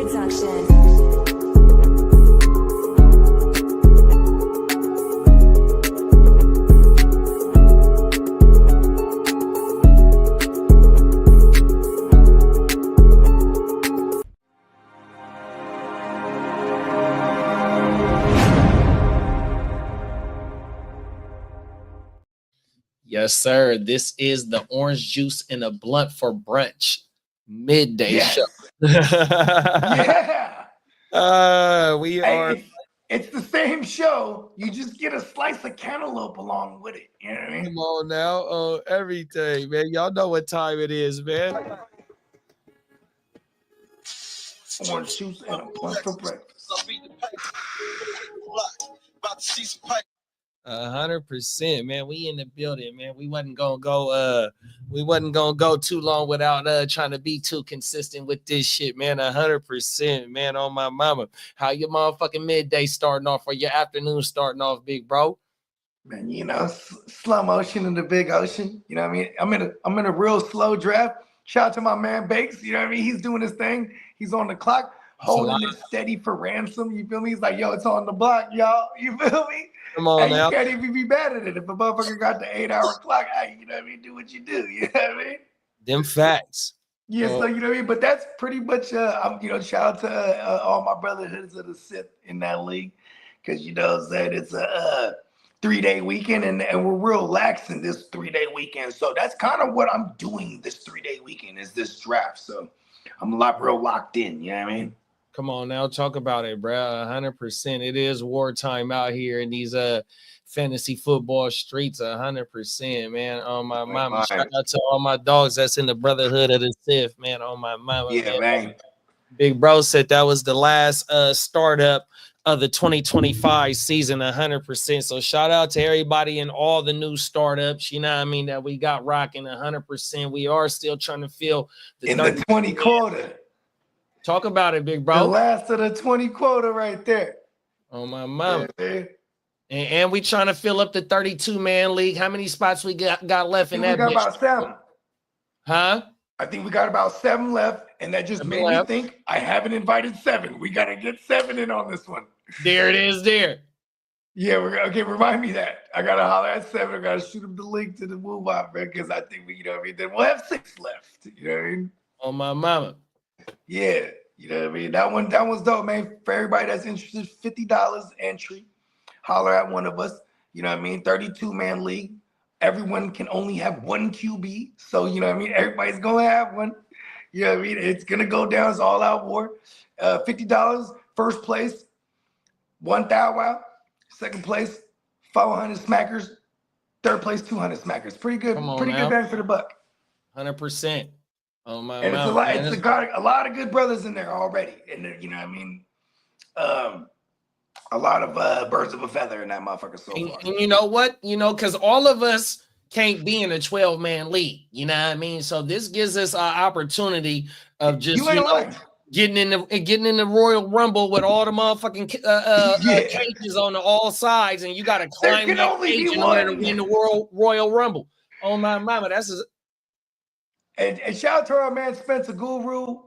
production. Yes, sir. This is the Orange Juice in a Blunt for Brunch midday show. Yeah. We are. It's the same show. You just get a slice of cantaloupe along with it. You know what I mean? Come on now. Everything, man. Y'all know what time it is, man. Orange juice and a blunt for breakfast. 100%, man. We in the building, man. We wasn't gonna go too long without trying to be too consistent with this shit, man. 100%, man. On my mama. How your motherfucking midday starting off or your afternoon starting off, big bro? Man, you know, slow motion in the big ocean. You know what I mean? I'm in a real slow draft. Shout out to my man Bakes. You know what I mean? He's doing his thing. He's on the clock, holding it steady for ransom. You feel me? He's like, yo, it's on the block, y'all. You feel me? Come on hey, now. You can't even be mad at it. If a motherfucker got the 8-hour clock, hey, you know what I mean? Do what you do. You know what I mean? Them facts. Yeah, so you know what I mean? But that's pretty much, you know, shout out to all my brotherhoods of the Sith in that league. Because, you know what I'm saying? It's a 3-day weekend, and we're real lax in this 3-day weekend. So that's kind of what I'm doing this 3-day weekend is this draft. So I'm real locked in. You know what I mean? Come on now, talk about it, bro. 100%. It is wartime out here in these fantasy football streets. 100%, man. On my mama, shout out to all my dogs that's in the Brotherhood of the Sith, man. On my mama, yeah, man. Big bro said that was the last startup of the 2025 season. 100%. So shout out to everybody in all the new startups. You know what I mean? That we got rocking 100%. We are still trying to fill the 20 quota. Talk about it, big bro. The last of the 20 quota right there. Oh, my mama. Yeah, and we trying to fill up the 32-man league. How many spots we got left in that? We got about 7. Huh? I think we got about 7 left, and that just made me think I haven't invited 7. We got to get 7 in on this one. There it is there. Yeah, okay, remind me that. I got to holler at 7. I got to shoot him the link to the move out, man, because I think we, you know what I mean? Then we'll have 6 left. You know what I mean? Oh, my mama. Yeah, you know what I mean? That one's dope, man. For everybody that's interested, $50 entry. Holler at one of us. You know what I mean? 32-man league. Everyone can only have 1 QB. So, you know what I mean? Everybody's going to have one. You know what I mean? It's going to go down. It's all out war. $50, first place, 1 thou wow. Second place, 400 smackers. Third place, 200 smackers. Pretty good. Pretty good bang for the buck. 100%. Oh my! And it's a lot. It's a lot of good brothers in there already, and you know what I mean. A lot of birds of a feather in that motherfucker so far. And you know what? You know, because all of us can't be in a 12-man league. You know what I mean? So this gives us an opportunity of just getting in the Royal Rumble with all the motherfucking cages on all sides, and you got to climb that cage in order to win the Royal Rumble. Oh my mama, that's. And shout out to our man Spencer Guru.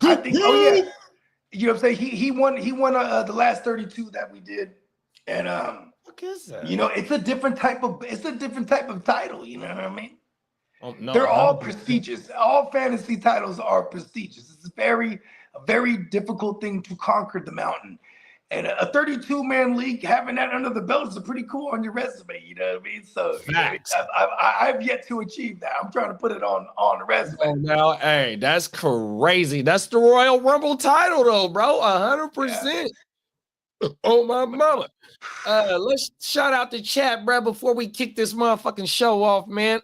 I think, you know what I'm saying? He won the last 32 that we did. And what is that? You know, it's a different type of title, you know what I mean? Oh, no, they're all prestigious. All fantasy titles are prestigious. It's a very difficult thing to conquer the mountain. And a 32-man league, having that under the belt is pretty cool on your resume. You know what I mean? So you know, I've yet to achieve that. I'm trying to put it on the resume. Oh, now, hey, that's crazy. That's the Royal Rumble title, though, bro. 100%. Yeah. Oh, my mama. Let's shout out the chat, bro, before we kick this motherfucking show off, man.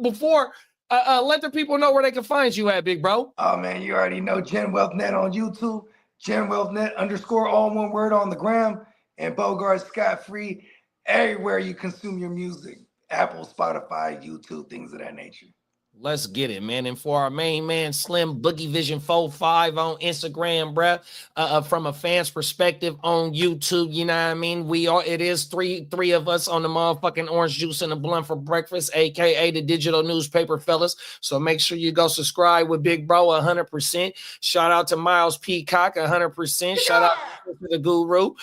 Before, let the people know where they can find you at, big bro. Oh, man, you already know Gen Wealth Net on YouTube. GenWealthNet _ all one word on the gram, and Bogard Scott Free everywhere you consume your music. Apple, Spotify, YouTube, things of that nature. Let's get it, man. And for our main man, Slim Boogie Vision 45 on Instagram, bruh. From a fan's perspective on YouTube, you know what I mean? It is three of us on the motherfucking orange juice and a blunt for breakfast, aka the digital newspaper fellas. So make sure you go subscribe with Big Bro 100%. Shout out to Miles Peacock 100%. Shout out to the Guru,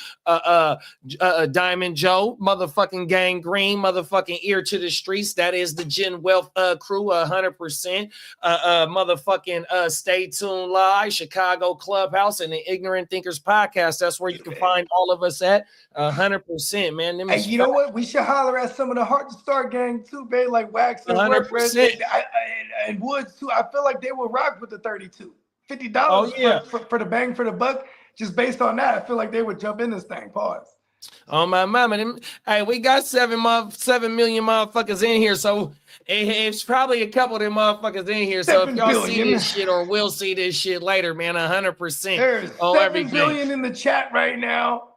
Diamond Joe, motherfucking Gang Green, motherfucking Ear to the Streets. That is the Gen Wealth crew 100%. Motherfucking Stay Tuned Live, Chicago Clubhouse, and the Ignorant Thinkers Podcast. That's where you can find all of us at 100%, man. Hey, you know what? We should holler at some of the Hard to Start gang too, babe, like Wax and 100%. And Woods too. I feel like they will rock with the 32. $50 oh, yeah. for the bang for the buck. Just based on that, I feel like they would jump in this thing. Pause. Oh my mama. Hey, we got 7 million motherfuckers in here, so it's probably a couple of them motherfuckers in here. So if y'all see this shit or will see this shit later, man, 100%. There's 7 billion in the chat right now.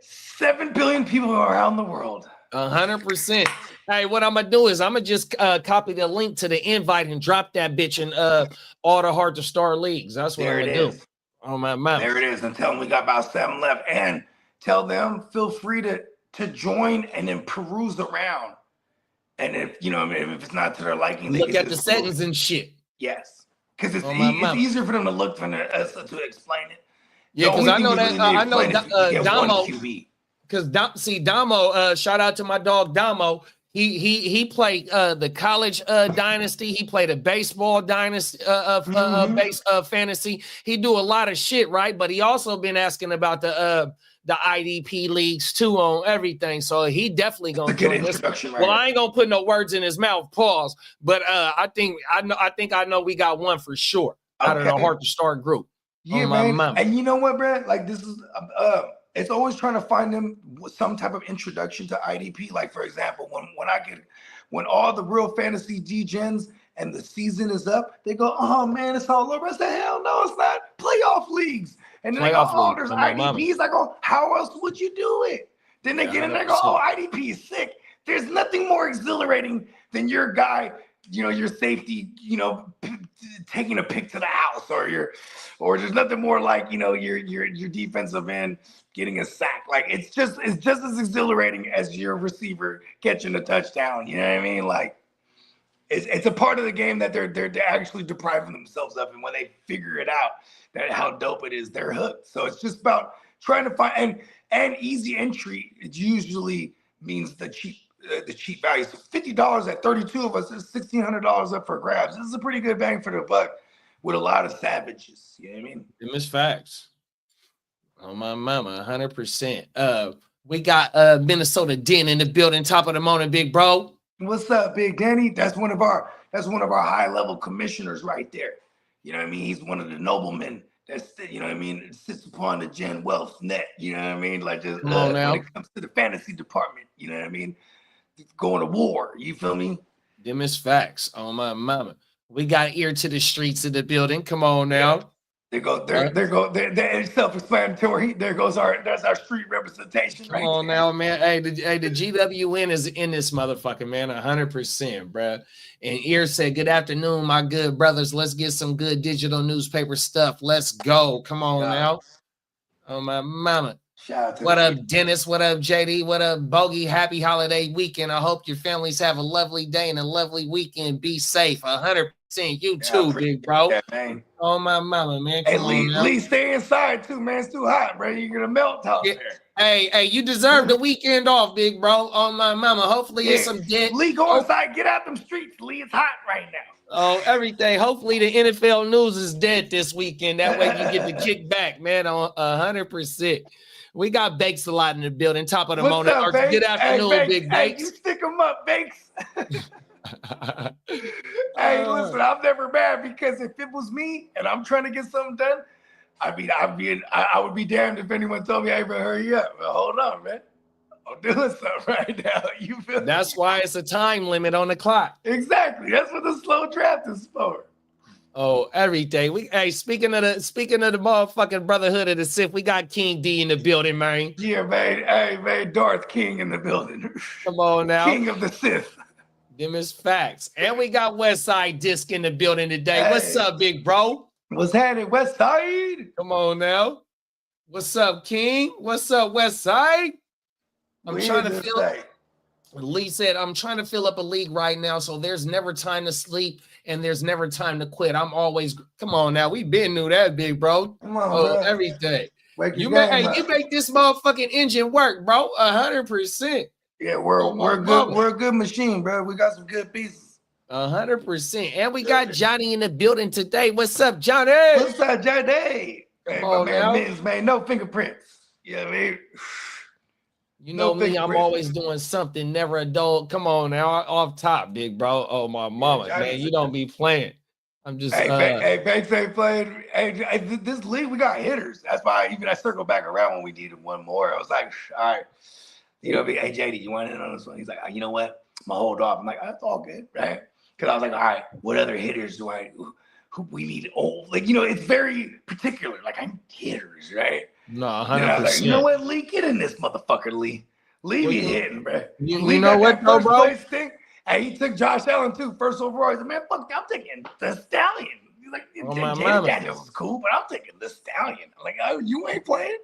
7 billion people around the world. 100%. Hey, what I'm gonna do is I'm gonna just copy the link to the invite and drop that bitch in all the Hard to Start leagues. That's what I'm gonna do. Oh my mama. There it is. And tell them we got about 7 left. And tell them feel free to join and then peruse around. And if if it's not to their liking, look at the settings and shit. Yes, because it's easier for them to look for us to explain it. Yeah, because I know that I know Damo. Because Damo, shout out to my dog Damo. He played the college dynasty. He played a baseball dynasty fantasy. He do a lot of shit, right? But he also been asking about the IDP leagues too on everything. So he definitely gonna join this. Right? Well, I ain't gonna put no words in his mouth, pause. But I think I know we got one for sure out of the Hard to Start group. Yeah, man. And you know what, Brad? Like this is it's always trying to find them some type of introduction to IDP. Like for example, when all the real fantasy G-gens and the season is up, they go, oh man, it's all over. I said, hell no, it's not. Playoff leagues. And then they go, oh, there's IDPs. I go, how else would you do it? Then they get in there and go, oh, IDP is sick. There's nothing more exhilarating than your guy, your safety, taking a pick to the house, or there's nothing more like, your defensive end getting a sack. Like it's just as exhilarating as your receiver catching a touchdown. You know what I mean? Like it's a part of the game that they're actually depriving themselves of, and when they figure it out, that how dope it is, they're hooked. So it's just about trying to find and easy entry. It usually means the cheap value. So $50 at 32 of us is $1,600 up for grabs. This is a pretty good bang for the buck with a lot of savages. You know what I mean? Them is facts. Oh my mama, 100%. We got Minnesota Den in the building, top of the morning, big bro. What's up, Big Danny? That's one of our high level commissioners right there. You know what I mean? He's one of the noblemen that's, sits upon the Gen Wealth net. You know what I mean? Like just when it comes to the fantasy department, you know what I mean? Going to war. You feel me? Them is facts. Oh my mama. We got Ear to the Streets in the building. Come on now. Yeah. They're self-explanatory. That's our street representation. Come on now, man. Hey, the GWN is in this motherfucker, man. 100%, bro. And Ear said, "Good afternoon, my good brothers. Let's get some good digital newspaper stuff. Let's go. Come on now." Oh my mama. What up, Dennis? What up, JD? What up, Bogey? Happy holiday weekend. I hope your families have a lovely day and a lovely weekend. Be safe. 100%. You too, big bro. That, oh my mama, man. Hey, Lee, stay inside too, man. It's too hot, bro. You're gonna melt out there. Hey, you deserve the weekend off, big bro. Oh my mama. Hopefully it's some dead. Lee, go inside. Get out them streets, Lee. It's hot right now. Oh, everything. Hopefully the NFL news is dead this weekend. That way you get the kick back, man. On 100%. We got Bakes a lot in the building. Top of the morning. Good afternoon, Big Bakes. You stick them up, Bakes. Hey, listen, I'm never mad because if it was me and I'm trying to get something done, I would be damned if anyone told me, "Hey, bro, hurry up." Well, hold on, man. I'm doing something right now. You feel? That's why it's a time limit on the clock. Exactly. That's what the slow draft is for. Oh, every day. Speaking of the motherfucking Brotherhood of the Sith, we got King D in the building, man. Yeah, man. Hey, man, Darth King in the building. Come on now. King of the Sith. Them is facts. And we got Westside Disc in the building today. Hey. What's up, big bro? What's happening, Westside? Come on now. What's up, King? What's up, Westside? I'm trying to fill. Lee said, I'm trying to fill up a league right now, so there's never time to sleep and there's never time to quit. I'm always, come on now. We been knew that, big bro. Come on, bro. Everything. You make this motherfucking engine work, bro. 100%. Yeah, we're good. We're a good machine, bro. We got some good pieces. 100%. And we got Johnny in the building today. What's up, Johnny? What's up, Johnny? Come on, man, no fingerprints. You know what I mean? You know me, I'm always doing something, never a dull. Come on now, off top, big bro. Oh, my mama, man, you don't be playing. I'm just Banks ain't playing. Hey, this league, we got hitters. That's why I circled back around when we needed one more. I was like, all right, you know, hey JD, you want in on this one? He's like, you know what? I'm gonna hold off. I'm like, that's all good, right? Because I was like, all right, what other hitters do who we need? Oh, like, you know, it's very particular. Like, I need hitters, right? No, 100%. Like, you know what, Lee? Get in this motherfucker, Lee. Lee be hitting, bro. You know what, though, bro? Hey, he took Josh Allen too, first overall. He said, man, fuck, I'm taking the Stallion. He's like, Jaden Daniels is cool, but I'm taking the Stallion. I'm like, oh, you ain't playing?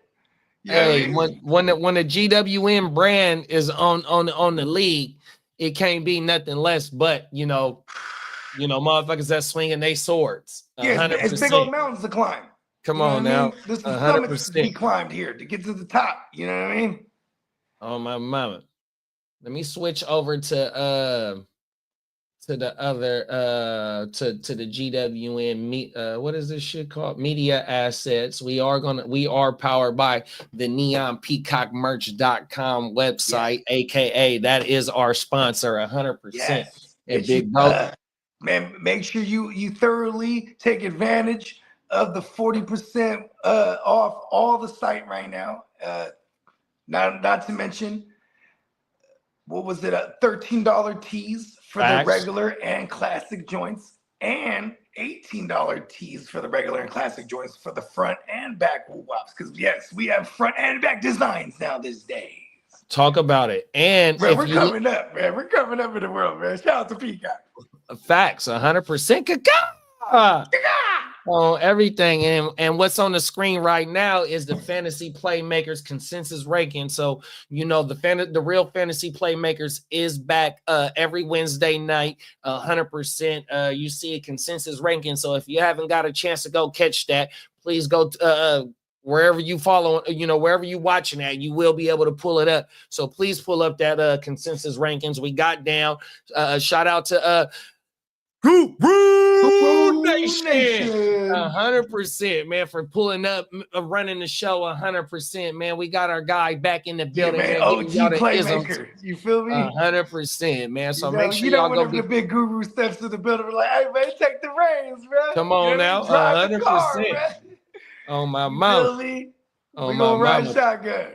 You hey, when the GWM brand is on the league, it can't be nothing less but, you know, motherfuckers that swinging they swords. 100%. Yeah, it's big old mountains to climb. Come on now. This is summits to be climbed here to get to the top. You know what I mean? Oh my mama. Let me switch over to the other to the GWN what is this shit called? Media assets. We are powered by the neonpeacockmerch.com website, aka that is our sponsor 100%. Yes. And big bro. Man, make sure you thoroughly take advantage of the 40% off all the site right now. Not to mention, what was it? $13 tees for the regular and classic joints, and $18 tees for the regular and classic joints for the front and back wops. Because yes, we have front and back designs now these days. Talk about it. And bro, we're coming up, man. We're coming up in the world, man. Shout out to Peacock. Facts, 100%. On everything, and what's on the screen right now is the Fantasy Playmakers consensus ranking. So you know the real Fantasy Playmakers is back every Wednesday night, 100%. You see a consensus ranking. So if you haven't got a chance to go catch that, please go wherever you follow, wherever you watching at, you will be able to pull it up. So please pull up that consensus rankings we got down. Shout out to Nation, 100%, man, for pulling up, running the show 100%, man. We got our guy back in the building, man. OG playmaker, you feel me? 100%, man. So make sure y'all go. The big guru steps to the building, like, hey man, take the reins, bro. Come on now, 100%. On my mouth. We gonna ride shotgun.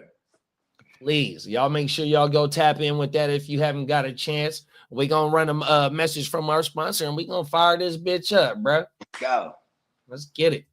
Please, y'all make sure y'all go tap in with that if you haven't got a chance. We're going to run a message from our sponsor, and we're going to fire this bitch up, bro. Go. Let's get it.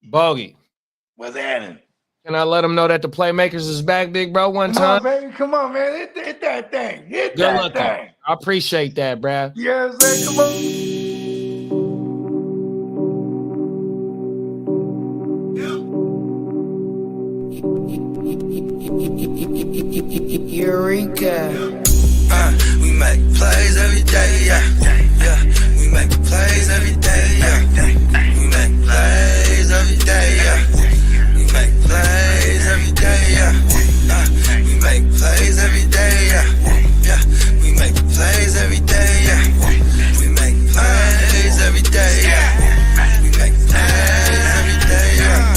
Bogey. What's happening? Can I let them know that the Playmakers is back, big bro, one time? Come on, baby. Come on, man. Hit that thing. Hit Good that luck, thing. I appreciate that, bro. You know what I'm saying? Come on. Eureka. We plays every day, yeah. Yeah, we make plays every day, yeah. We make plays every day, yeah. We make plays every day, yeah. We make plays every day, yeah. Yeah, we make plays every day, yeah. We make plays every day, yeah. We make plays every day, yeah.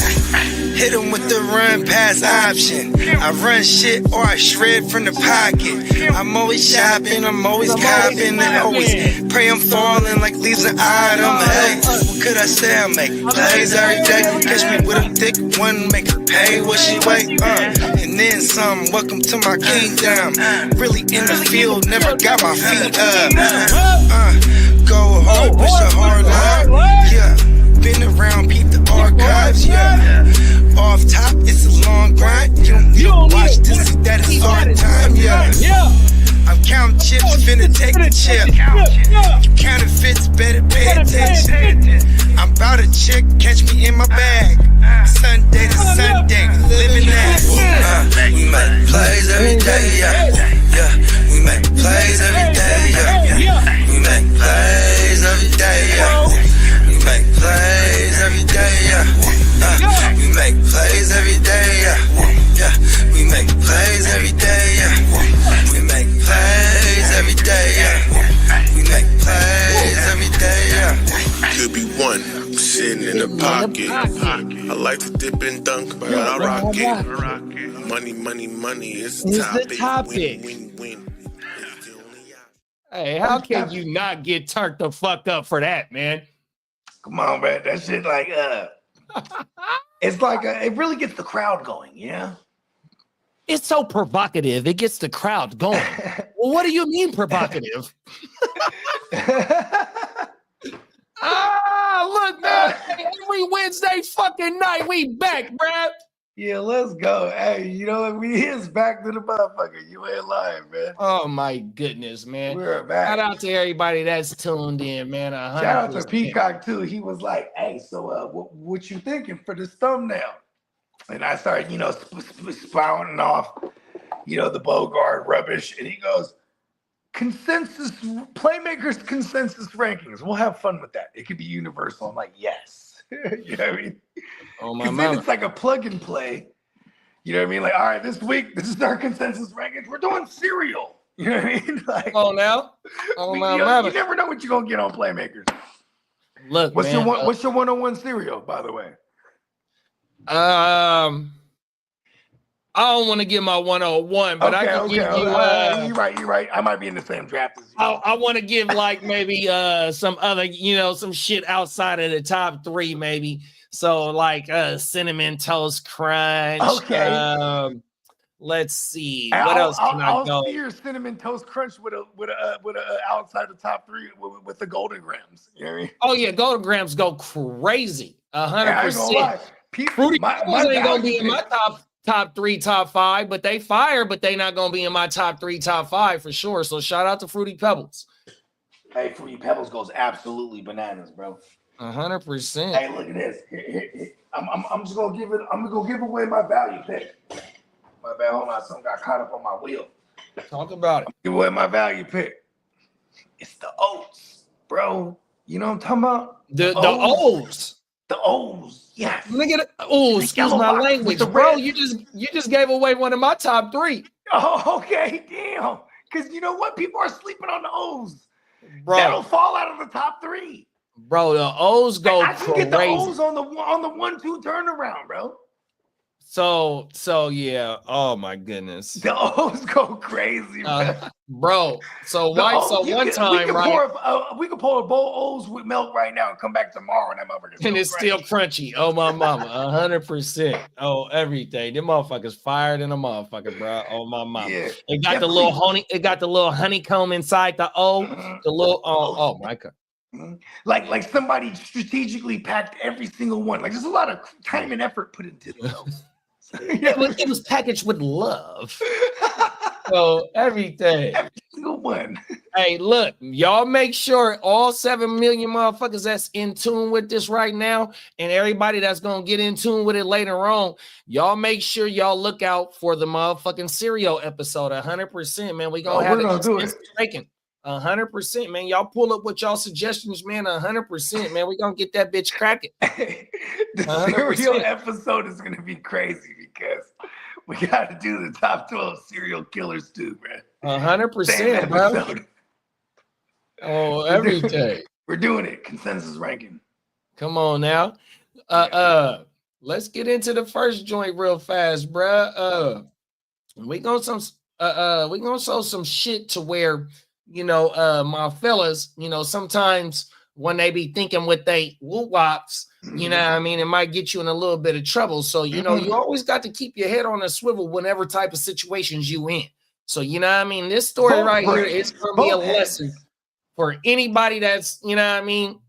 Hit him with the run pass option. I run shit or I shred from the pocket. I'm always shopping, I'm always copping, and always pray I'm falling like leaves an item. Hey, what could I say? I make plays every day. Catch me with a thick one, make her pay what she weigh. And then some. Welcome to my kingdom. Really in the field, never got my feet up. Go hard, push a hard line. Yeah, been around, peep the archives. Yeah. Off top, it's a long grind. You don't watch to see that it's hard time, yeah. I'm counting chips, finna take the chip. You counterfeits, better pay attention. I'm about a chick, catch me in my bag. Sunday to Sunday, living that. We make plays every day, yeah. Yeah, we make plays every day, yeah. We make plays every day, yeah. We make plays every day, yeah. We make plays every day, yeah. Yeah, we make plays every day, yeah. We make plays every day, yeah. We make plays every day, yeah. Could be one sitting in the pocket. I like to dip and dunk, but I rock it. Money, money, money is the topic. Win, win, win. Hey, how can you not get turned the fuck up for that, man? Come on, man. That shit like it's like it really gets the crowd going, yeah. It's so provocative. It gets the crowd going. Well, what do you mean provocative? Look, man. Every Wednesday fucking night, we back, bruh. Yeah, let's go. Hey, you know, we is back to the motherfucker. You ain't lying, man. Oh, my goodness, man. We're back. Shout out to everybody that's tuned in, man. 100%. Shout out to Peacock, too. He was like, hey, so what you thinking for this thumbnail? And I started, you know, spouting off, you know, the Bogard rubbish. And he goes, Playmakers consensus rankings. We'll have fun with that. It could be universal. I'm like, yes. You know what I mean? Oh, my then mama. it's like a plug and play. You know what I mean? Like, all right, this week, this is our consensus rankings. We're doing cereal. You know what I mean? Like, oh, now? Oh, my mama. You never know what you're going to get on Playmakers. Look, what's man, what's your one-on-one cereal, by the way? I don't want to give my 101, but I can give you. You're right. I might be in the same draft as you. I want to give like maybe some other, you know, some shit outside of the top three, maybe. So like cinnamon toast crunch. Okay. Let's see. What else can I go? I'll see your cinnamon toast crunch with a outside the top three with the Golden Grams. You know what I mean? Oh yeah, Golden Grams go crazy. 100%. Fruity Pebbles ain't gonna be in my top three, top five, but they fire, but they not gonna be in my top three, top five for sure. So shout out to Fruity Pebbles. Hey, Fruity Pebbles goes absolutely bananas, bro. 100%. Hey, look at this. Here. I'm just gonna give it. I'm gonna go give away my value pick. My bad. Hold on, something got caught up on my wheel. Talk about it. Give away my value pick. It's the oats, bro. You know what I'm talking about? The O's. The O's, yes. Look at it. Oh, excuse my language, bro. You just gave away one of my top three. Oh, okay, damn. Because you know what? People are sleeping on the O's. Bro. That'll fall out of the top three. Bro, the O's go crazy. I can get the O's on the 1-2 turnaround, bro. So yeah. Oh my goodness. The O's go crazy, bro. So one time, right? We could pour a bowl of O's with milk right now and come back tomorrow, and that motherfucker's and it's still crunchy. Oh my mama, 100%. Oh, everything. Them motherfuckers fired in a motherfucker, bro. Oh my mama. Yeah. It got the little honey. It got the little honeycomb inside the O. The little oh my god. Like somebody strategically packed every single one. Like there's a lot of time and effort put into those. It was packaged with love. So everything. Every single one. Hey, look, y'all make sure all 7 million motherfuckers that's in tune with this right now, and everybody that's gonna get in tune with it later on, y'all make sure y'all look out for the motherfucking cereal episode. 100%, man. We gonna have it. 100%, man. Y'all pull up with y'all suggestions, man. 100%, man. We're gonna get that bitch cracking. The 100%. Serial episode is gonna be crazy because we gotta do the top 12 serial killers too, man. 100%, bro. Oh, every day. We're doing it. Consensus ranking. Come on now. Let's get into the first joint real fast, bruh. We gonna show some shit to where, you know, my fellas, you know, sometimes when they be thinking with they woo-wops, you know what I mean, it might get you in a little bit of trouble. So, you know, you always got to keep your head on a swivel whenever type of situations you in. So, you know what I mean? This story right here is going to be a lesson for anybody that's, you know what I mean?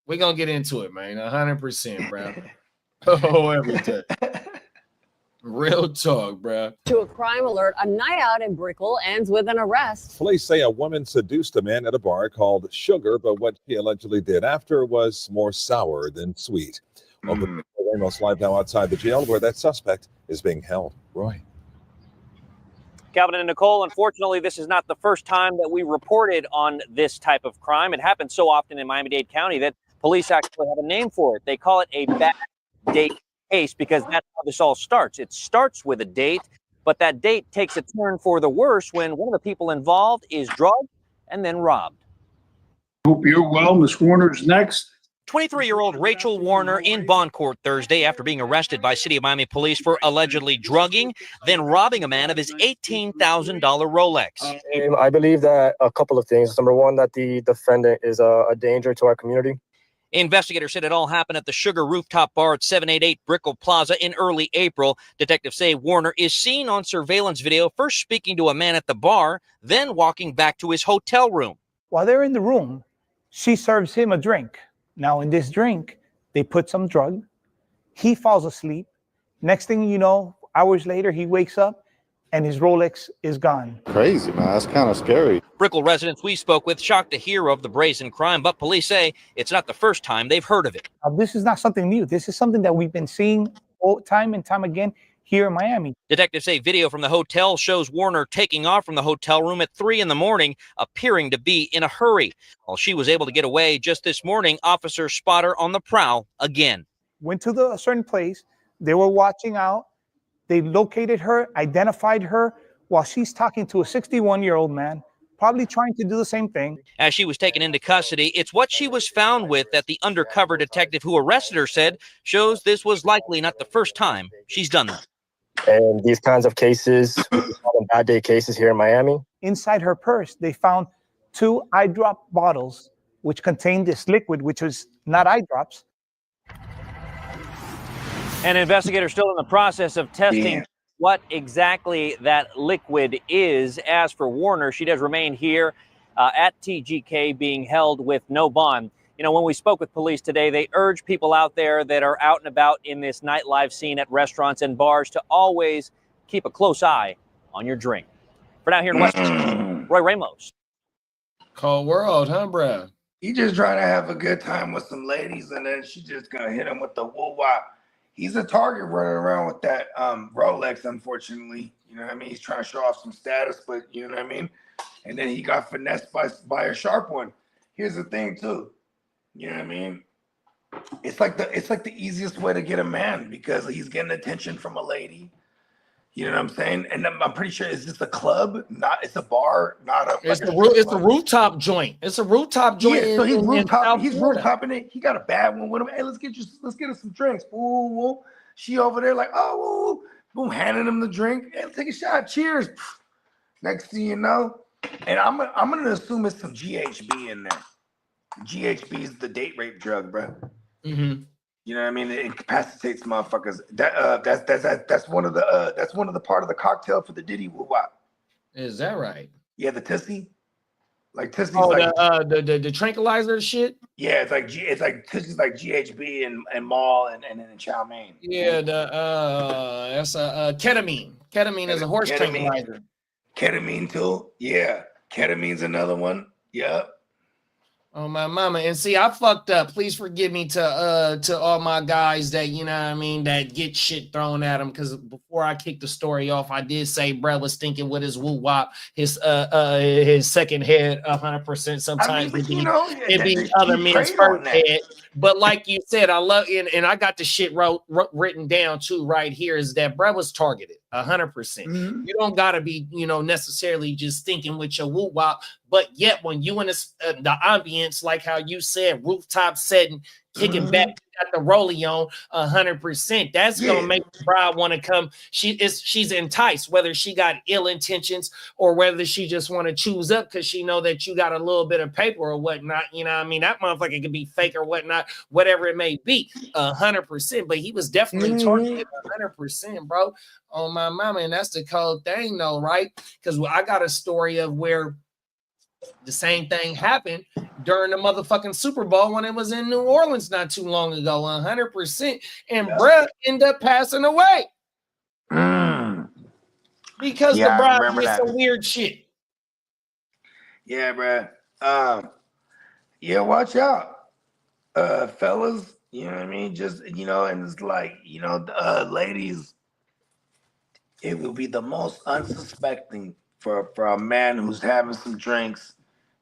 We're going to get into it, man. 100%, bro. Oh, every day. Real talk, bro. To a crime alert, a night out in Brickell ends with an arrest. Police say a woman seduced a man at a bar called Sugar, but what she allegedly did after was more sour than sweet. Ramos live now outside the jail where that suspect is being held. Roy. Calvin and Nicole, unfortunately, this is not the first time that we reported on this type of crime. It happens so often in Miami-Dade County that police actually have a name for it. They call it a bad date case because that's how this all starts. It starts with a date, but that date takes a turn for the worse when one of the people involved is drugged and then robbed. Hope you're well. Miss Warner's next. 23-year-old Rachel Warner in bond court Thursday after being arrested by City of Miami police for allegedly drugging, then robbing a man of his $18,000 Rolex. I believe that a couple of things. Number one, that the defendant is a danger to our community. Investigators said it all happened at the Sugar Rooftop Bar at 788 Brickell Plaza in early April. Detectives say Warner is seen on surveillance video first speaking to a man at the bar, then walking back to his hotel room. While they're in the room, she serves him a drink. Now, in this drink, they put some drug. He falls asleep. Next thing you know, hours later, he wakes up and his Rolex is gone. Crazy, man. That's kind of scary. Brickell residents we spoke with shocked to hear of the brazen crime, but police say it's not the first time they've heard of it. This is not something new. This is something that we've been seeing time and time again here in Miami. Detectives say video from the hotel shows Warner taking off from the hotel room at 3 a.m, appearing to be in a hurry. While she was able to get away just this morning, officers spot her on the prowl again. Went to a certain place. They were watching out. They located her, identified her while she's talking to a 61-year-old man, probably trying to do the same thing. As she was taken into custody, it's what she was found with that the undercover detective who arrested her said shows this was likely not the first time she's done that. And these kinds of cases, we call them bad day cases here in Miami. Inside her purse, they found 2 eye drop bottles, which contained this liquid, which was not eye drops. And investigators still in the process of testing what exactly that liquid is. As for Warner, she does remain here at TGK being held with no bond. You know, when we spoke with police today, they urge people out there that are out and about in this nightlife scene at restaurants and bars to always keep a close eye on your drink. For now, here in West, Roy Ramos. Cold world, huh, bro? He just trying to have a good time with some ladies, and then she just gonna hit him with the woo-wop. He's a target running around with that Rolex, unfortunately. You know what I mean? He's trying to show off some status, but you know what I mean? And then he got finessed by a sharp one. Here's the thing, too. You know what I mean? It's like the easiest way to get a man because he's getting attention from a lady. You know what I'm saying? And I'm pretty sure it's just a club, it's a bar, not a. It's a rooftop joint. It's a rooftop joint. Yeah, so he's rooftoping it. He got a bad one with him. Hey, let's get us some drinks. Ooh, she over there like, oh, boom, handing him the drink. Hey, take a shot. Cheers. Next thing you know, and I'm gonna assume it's some GHB in there. GHB is the date rape drug, bro. Mm-hmm. You know what I mean? It incapacitates motherfuckers. That's one of the part of the cocktail for the Diddy woo-wop. Is that right? Yeah, the Tissy. Like Tissy's the tranquilizer shit. Yeah, it's like Tissy's like GHB and Mall and then chow mein. Yeah, that's ketamine. Ketamine is a horse tranquilizer. Ketamine too. Yeah, ketamine's another one. Yep. Oh my mama. And see, I fucked up. Please forgive me to all my guys that, you know what I mean, that get shit thrown at them. Because before I kicked the story off, I did say Brett was thinking with his woo wop, his second head 100%. Sometimes But you know, it be other men's first head. But like you said, I love it, and I got the shit written down too right here, is that Brett was targeted 100%. You don't gotta be, you know, necessarily just thinking with your woo wop, but yet when you in the ambience, like how you said, rooftop setting, kicking back at the rollie on 100%, that's gonna make the bride want to come. She's enticed, whether she got ill intentions or whether she just want to choose up because she know that you got a little bit of paper or whatnot. You know what I mean? That motherfucker could be fake or whatnot, whatever it may be, 100%. But he was definitely targeted 100%, bro. On my mama, and that's the cold thing, though, right? Because I got a story of where the same thing happened during the motherfucking Super Bowl when it was in New Orleans not too long ago, 100%. And bruh ended up passing away because the bride did some weird shit. Yeah, bruh. Yeah, watch out, fellas. You know what I mean? Just, you know, and it's like, you know, ladies, it will be the most unsuspecting for a man who's having some drinks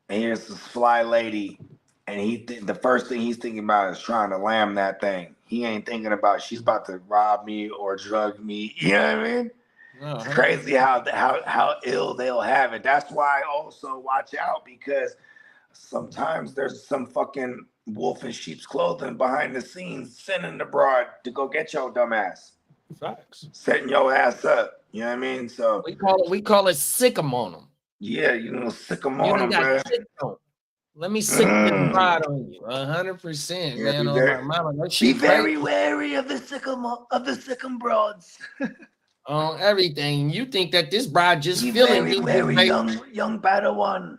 and here's this fly lady, and the first thing he's thinking about is trying to lamb that thing. He ain't thinking about she's about to rob me or drug me. You know what I mean? It's crazy how ill they'll have it. That's why also watch out, because sometimes there's some fucking wolf in sheep's clothing behind the scenes sending the broad to go get your dumb ass. Facts. Setting your ass up. You know what I mean? So we call it sick 'em on them. Yeah, you know, sick 'em on them, bro. Let me sick the bride on you, 100%, man. On my mama, be very wary of the sick'em broads. On everything. You think that this bride just be feeling very you, wary, young Padawan.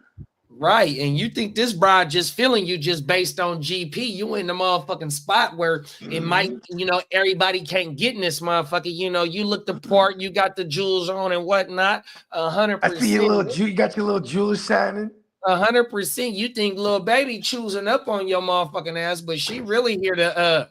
Right, and you think this bride just feeling you just based on GP? You in the motherfucking spot where it might, you know, everybody can't get in this motherfucker. You know, you look the part, you got the jewels on and whatnot. 100%. I see your little you got your little jewels shining. 100%. You think little baby choosing up on your motherfucking ass, but she really here to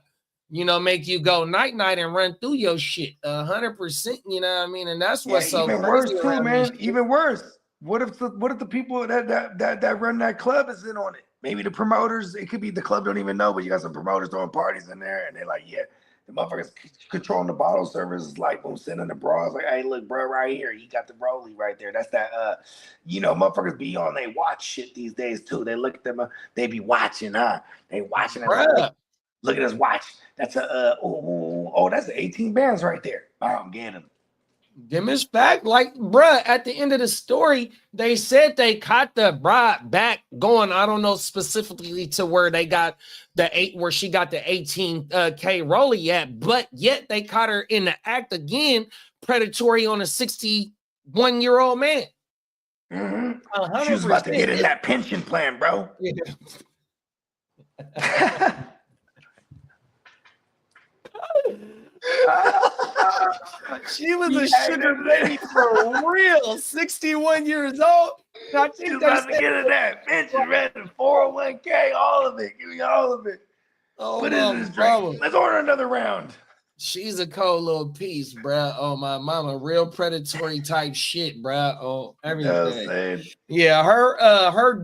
you know, make you go night night and run through your shit. 100%. You know what I mean? And that's what's so even worse too, man. Even worse. What if the people that run that club is in on it? Maybe the promoters. It could be the club don't even know, but you got some promoters throwing parties in there, and they're like, yeah, the motherfuckers controlling the bottle service, like boom, sending the bras, like, hey, look, bro, right here, you got the rollie right there. That's that. You know, motherfuckers be on they watch shit these days too. They look at them, they be watching, They watching. Like, look at this watch. That's a that's 18 bands right there. I'm getting them. Them is fact, like, bruh, at the end of the story, they said they caught the bride back going, I don't know specifically to where they got where she got the 18K rollie at, but yet they caught her in the act again, predatory on a 61-year-old man. She was about to get in that pension plan, bro. She was a sugar baby for real. 61 years old. I think she's about to get in that pension, ready, 401k, all of it. Give me all of it. Oh, put in this drink. Let's order another round. She's a cold little piece, bruh. Oh, my mama, real predatory type shit, bruh. Oh, everything. Yeah, her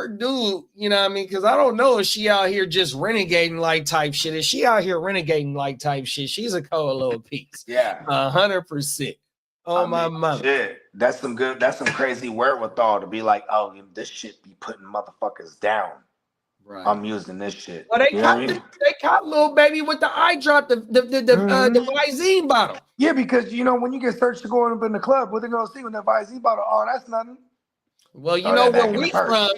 dude, you know what I mean? Because I don't know if she out here just renegading like type shit. If she out here renegading like type shit, she's a cold little piece. Yeah. 100%. Oh, my mother. Shit. That's some crazy wherewithal to be like, oh, this shit be putting motherfuckers down. Right. I'm using this shit. Well, they caught little baby with the eye drop, the Visine bottle. Yeah, because you know when you get searched to go up in the club, what they gonna see with that Visine bottle? Oh, that's nothing. Well, you know where we from.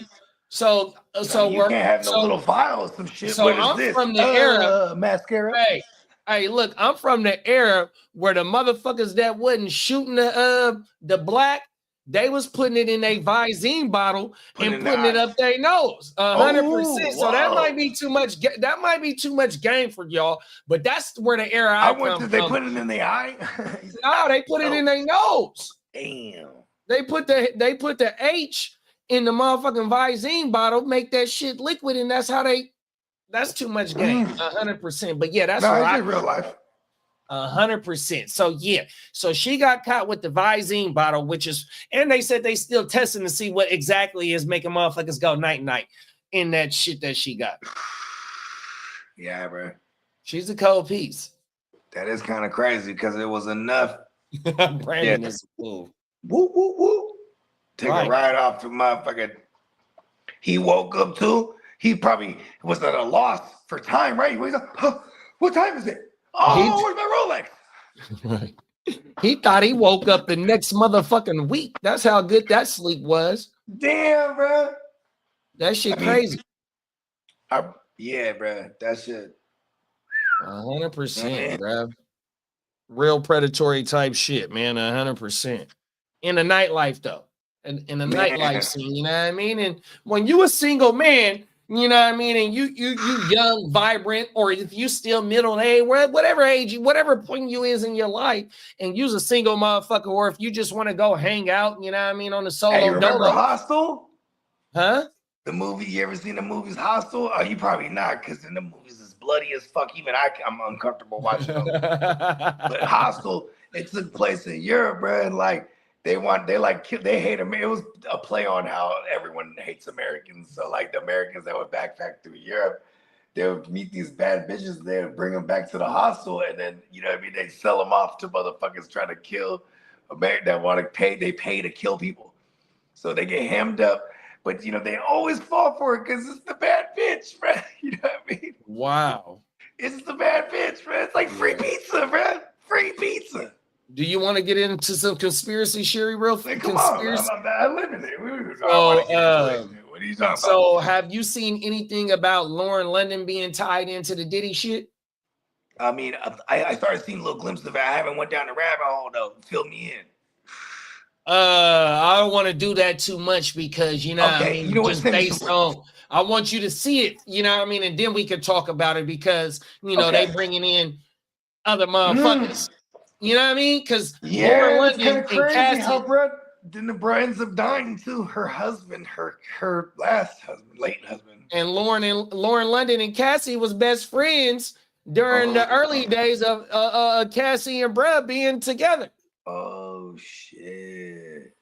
So you can't have no little vial or some shit. So I'm from the era mascara. Hey, look, I'm from the era where the motherfuckers that wasn't shooting the black, they was putting it in a Visine bottle and putting it up their nose. 100%. So that might be too much. That might be too much game for y'all. But that's where the era I come from. They put it in the eye. No, they put it in their nose. Damn. They put the H in the motherfucking Visine bottle, make that shit liquid, and that's how they. That's too much game, 100%. But yeah, that's right. It's real life. 100%. So yeah, so she got caught with the Visine bottle, which is, and they said they still testing to see what exactly is making motherfuckers go night night in that shit that she got. Yeah, bro. She's a cold piece. That is kind of crazy because it was enough. Brandon is cool. Woo, woo, woo. Take a ride off the motherfucker. He woke up too. He probably was at a loss for time, right? He wakes up, huh, what time is it? Oh, where's my Rolex? Right. He thought he woke up the next motherfucking week. That's how good that sleep was. Damn, bro. That shit crazy. Yeah, bro. That shit. 100%, bro. Real predatory type shit, man. 100%. In the nightlife, though. In the nightlife scene, you know what I mean? And when you a single man, you know what I mean, and you young, vibrant, or if you still middle age, whatever age, whatever point you is in your life, and you's a single motherfucker, or if you just want to go hang out, you know what I mean, on the solo. Hey, you remember Hostel? Huh? The movie, you ever seen the movies Hostel? Oh, you probably not, because in the movies it's bloody as fuck. Even I'm uncomfortable watching them. But Hostel, it took place in Europe, bro, and like they hate them. It was a play on how everyone hates Americans. So like the Americans that would backpack through Europe, they would meet these bad bitches. They would bring them back to the hostel, and then you know what I mean. They sell them off to motherfuckers trying to kill America that want to pay. They pay to kill people, so they get hemmed up. But you know they always fall for it because it's the bad bitch, bro. You know what I mean? Wow. It's the bad bitch, bro. It's like free pizza, bro. Free pizza. Do you want to get into some conspiracy, Sherry, real quick? Come on, I live in it. What are you talking about? So, have you seen anything about Lauren London being tied into the Diddy shit? I mean, I started seeing little glimpses of it. I haven't went down the rabbit hole though. Fill me in. I don't want to do that too much because you know, what I mean, you know just based on. I want you to see it, you know what I mean, and then we can talk about it because you know they bringing in other motherfuckers. You know what I mean? Because Lauren London and Cassie, then the bride ends up dying too. Her husband, her last husband, late husband, and Lauren London and Cassie was best friends during the early days of Cassie and bruh being together. Oh shit.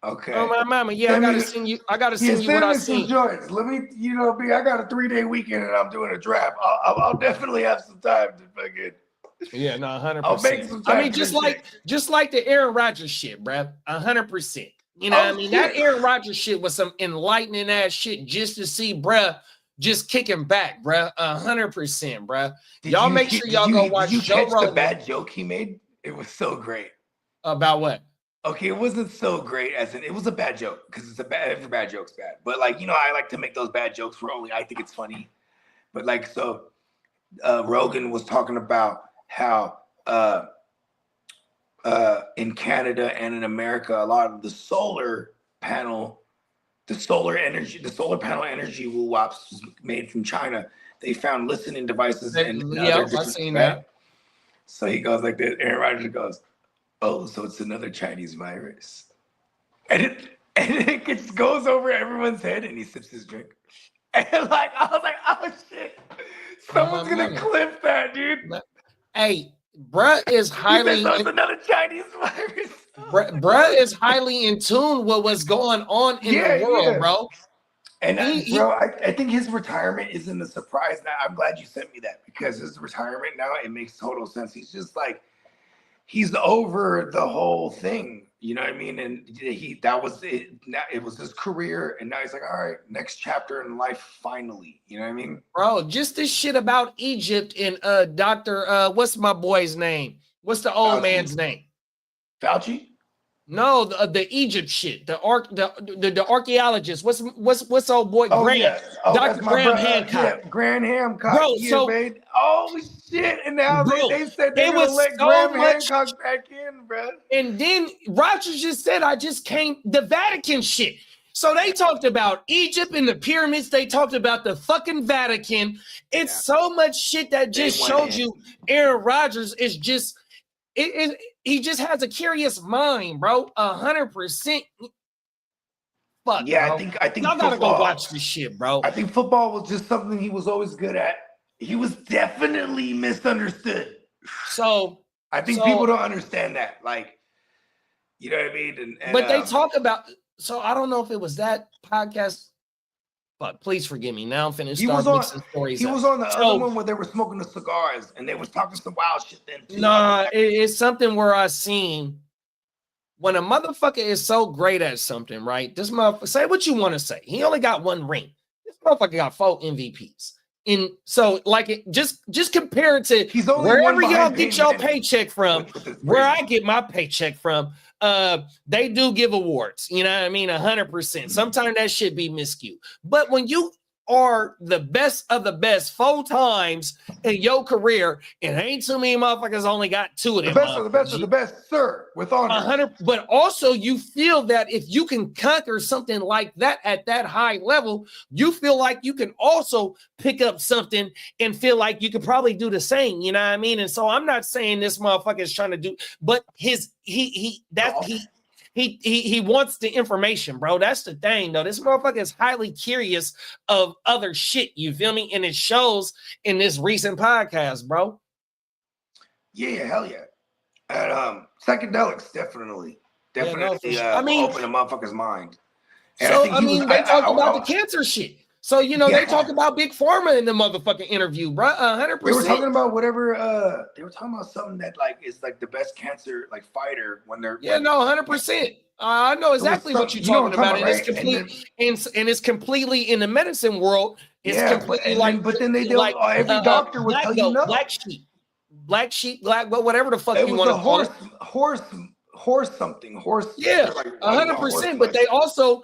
Okay. Oh my mama, yeah, I gotta send you what I seen. Joints. Let me, I got a 3-day weekend and I'm doing a draft. I'll definitely have some time to fucking. Yeah, no, 100%. I'll make some time. I mean, just like the Aaron Rodgers shit, bruh. 100%. You know what I mean? That Aaron Rodgers shit was some enlightening ass shit just to see, bruh, just kicking back, bruh. 100%, bruh. Y'all make sure y'all go watch Joe Rogan. The bad joke he made? It was so great. About what? Okay, it wasn't so great as in it was a bad joke because every bad joke's bad. But like, I like to make those bad jokes where only I think it's funny. But like, so Rogan was talking about how in Canada and in America, a lot of the solar panel energy woo-wops made from China. They found listening devices and I've seen that. So he goes like this. Aaron Rodgers goes, "Oh, so it's another Chinese virus," and it just goes over everyone's head, and he sips his drink. And like I was like, "Oh shit, someone's gonna clip that, dude." Hey, bruh is highly. So it's another Chinese virus. Bruh is highly in tune with what's going on in the world, bro. And I think his retirement isn't a surprise now. I'm glad you sent me that because his retirement now, it makes total sense. He's just like, he's over the whole thing. You know what I mean? And that was it. Now it was his career. And now he's like, all right, next chapter in life, finally. You know what I mean? Bro, just this shit about Egypt and Dr. What's my boy's name? What's the old man's name? Fauci? No, the Egypt shit. The archaeologist. What's old boy Grant? Dr. Graham Hancock. Yeah, Graham Hancock. Bro, so oh shit! And now they said they would let Graham Hancock back in, bro. And then Rogers just said, "I just came." The Vatican shit. So they talked about Egypt and the pyramids. They talked about the fucking Vatican. It's so much shit that just showed you Aaron Rodgers is just he just has a curious mind, bro. 100%. fuck, Yeah, bro. I think y'all gotta go watch this shit, bro. I think football was just something he was always good at. He was definitely misunderstood. So I think people don't understand that. Like, you know what I mean? And but they talk about. So I don't know if it was that podcast. But please forgive me. Now I'm finna start mixing stories. He was on the other one where they were smoking the cigars and they was talking some wild shit then too. Nah, it's something where I seen when a motherfucker is so great at something, right? This motherfucker, say what you want to say. He only got one ring. This motherfucker got 4 MVPs. And so, like, just compare it to wherever y'all get your paycheck from, where I get my paycheck from. They do give awards, you know what I mean? 100%. Sometimes that shit be miscued. But when you are the best of the best 4 times in your career, and ain't too many motherfuckers only got 2 of them. The best of the best of the best, sir, with honor. 100. But also, you feel that if you can conquer something like that at that high level, you feel like you can also pick up something and feel like you could probably do the same. You know what I mean? And so I'm not saying this motherfucker is trying to do, but he wants the information, bro. That's the thing, though. This motherfucker is highly curious of other shit. You feel me? And it shows in this recent podcast, bro. Yeah, hell yeah. And psychedelics definitely I mean, open a motherfucker's mind. And so I mean, they talk about the cancer shit. So you know, they talk about Big Pharma in the motherfucking interview, bro. 100%. We were talking about whatever. They were talking about something that like is like the best cancer like fighter when they're 100%. I know exactly what you're talking about, and it's complete, and it's completely in the medicine world. It's completely but then they do like every doctor would tell you no. Black sheep, whatever the fuck you want to call it. Horse something. Yeah, 100%. But they also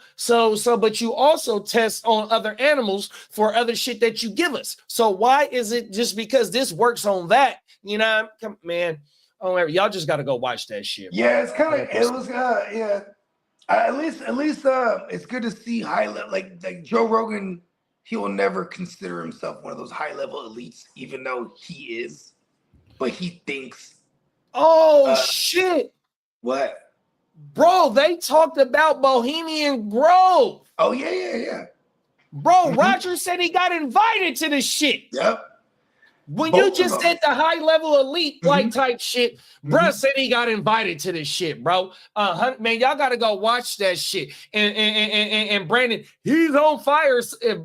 but you also test on other animals for other shit that you give us. So why is it just because this works on that? You know, man. Oh, y'all just got to go watch that shit. Bro. Yeah, it's kind of it was at least it's good to see high level like Joe Rogan. He will never consider himself one of those high level elites, even though he is. But he thinks. Oh shit. What? Bro, they talked about Bohemian Grove. Oh, yeah. Bro, Roger said he got invited to this shit. Yep. When you just said the high level elite like type shit, bro said he got invited to this shit, bro. Man, y'all gotta go watch that shit. And Brandon, he's on fire.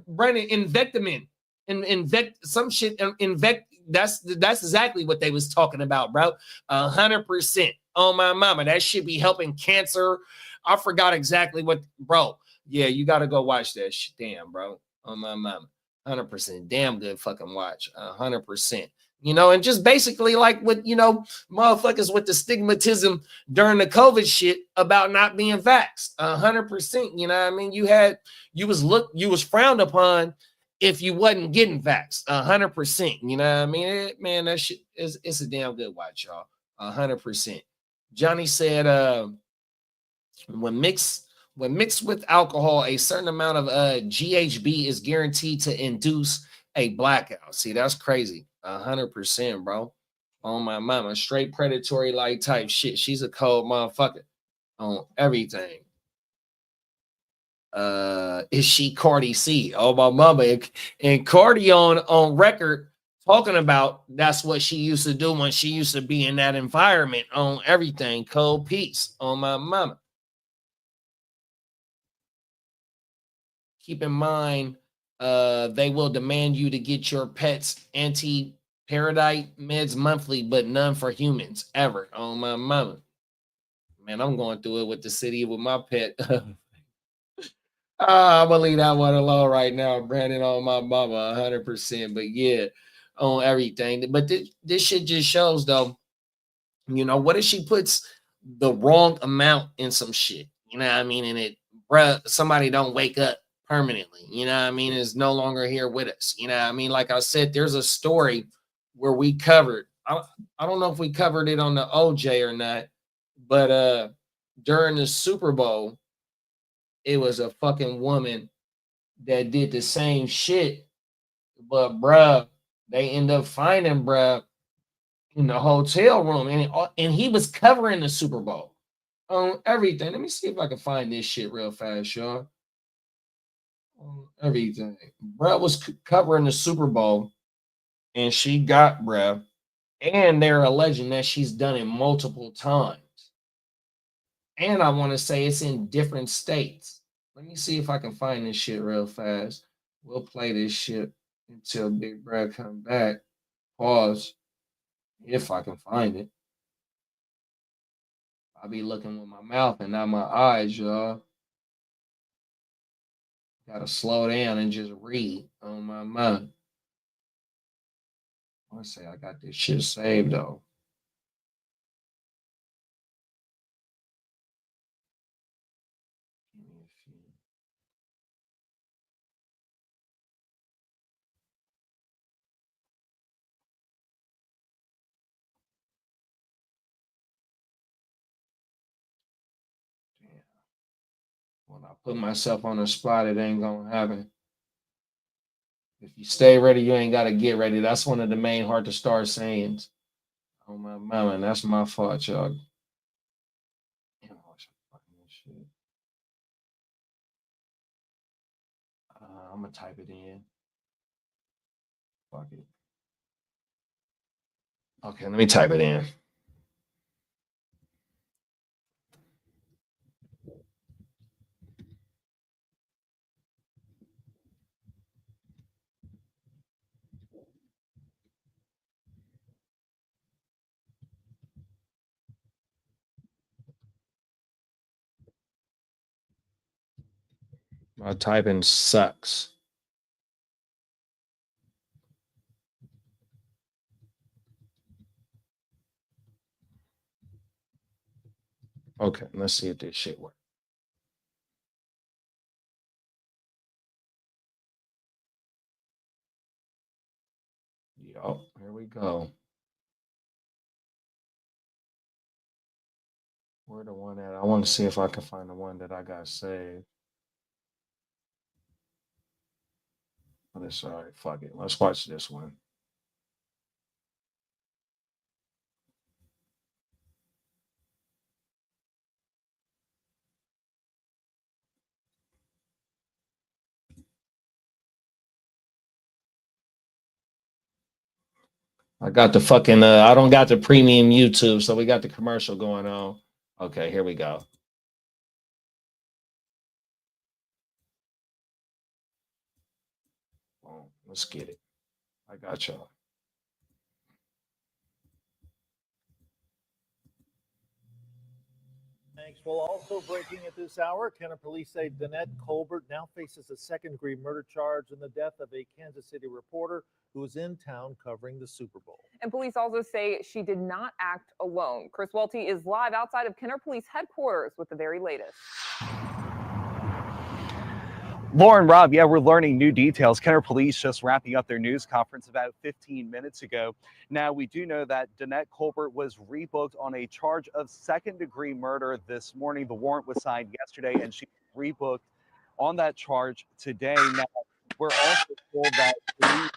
Brandon, invect him in. Invect some shit. Invect. That's exactly what they was talking about, bro. 100%. Oh my mama, that should be helping cancer. I forgot exactly what, bro. Yeah, you got to go watch that shit. Damn, bro. Oh my mama, 100%. Damn good fucking watch. 100%. You know, and just basically like with motherfuckers with the stigmatism during the COVID shit about not being vaxxed. 100%. You know what I mean? You was frowned upon if you wasn't getting vaxxed. 100%. You know what I mean? Man, that shit it's a damn good watch, y'all. 100%. Johnny said, when mixed with alcohol, a certain amount of GHB is guaranteed to induce a blackout. See, that's crazy. 100%, bro. On my mama, straight predatory like type shit. She's a cold motherfucker on everything. Is she Cardi C? Oh my mama, and Cardi on record. Talking about that's what she used to do when she used to be in that environment on everything. Cold peace on my mama. Keep in mind, they will demand you to get your pet's anti-paradite meds monthly, but none for humans ever on my mama. Man, I'm going through it with the city with my pet. I'm gonna leave that one alone right now, Brandon, on my mama, 100%. But yeah. On everything, but this shit just shows though, what if she puts the wrong amount in some shit, you know what I mean, and it somebody don't wake up permanently, you know what I mean, is no longer here with us, you know what I mean. Like I said, there's a story where we covered, I don't know if we covered it on the OJ or not, but during the Super Bowl, it was a fucking woman that did the same shit, but bruh, they end up finding bruh in the hotel room, and he was covering the Super Bowl on everything. Let me see if I can find this shit real fast, y'all. on everything. Bruh was covering the Super Bowl, and she got bruh, and they're alleging that she's done it multiple times. And I want to say it's in different states. Let me see if I can find this shit real fast. We'll play this shit until Big Brad come back. Pause. If I can find it. I'll be looking with my mouth and not my eyes, y'all. Gotta slow down and just read on my mind. I want to say I got this shit saved though. When I put myself on the spot, it ain't gonna happen. If you stay ready, you ain't gotta get ready. That's one of the main hard to start sayings. Oh my mama, and that's my fault, y'all. Damn, I wish I fucking this shit. I'm gonna type it in. Fuck it. Okay, let me type it in. My typing sucks. Okay, let's see if this shit works. Yo, here we go. Where the one at? I want to see if I can find the one that I got saved. But it's all right. Fuck it. Let's watch this one. I got the fucking I don't got the premium YouTube, so we got the commercial going on. Okay, here we go. Boom. Let's get it. I got y'all. Thanks. Well, also breaking at this hour, Kenner police say Danette Colbert now faces a second-degree murder charge in the death of a Kansas City reporter who was in town covering the Super Bowl. And police also say she did not act alone. Chris Welty is live outside of Kenner Police headquarters with the very latest. Lauren, Rob, yeah, we're learning new details. Kenner Police just wrapping up their news conference about 15 minutes ago. Now, we do know that Danette Colbert was rebooked on a charge of second-degree murder this morning. The warrant was signed yesterday, and she was rebooked on that charge today. Now, we're also told that police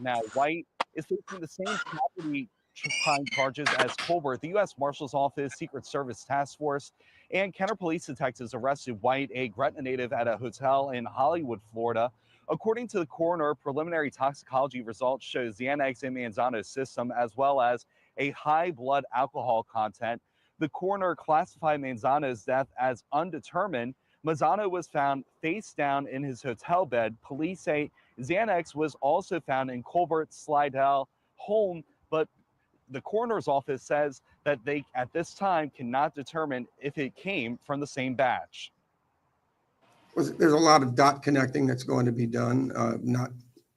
now White is facing the same property crime charges as Colbert. The U.S. Marshal's Office, Secret Service Task Force, and Kenner Police detectives arrested White, a Gretna native, at a hotel in Hollywood, Florida. According to the coroner, preliminary toxicology results show Xanax in Manzano's system, as well as a high blood alcohol content. The coroner classified Manzano's death as undetermined. Manzano was found face down in his hotel bed. Police say Xanax was also found in Colbert's Slidell home, but the coroner's office says that they, at this time, cannot determine if it came from the same batch. There's a lot of dot connecting that's going to be done, not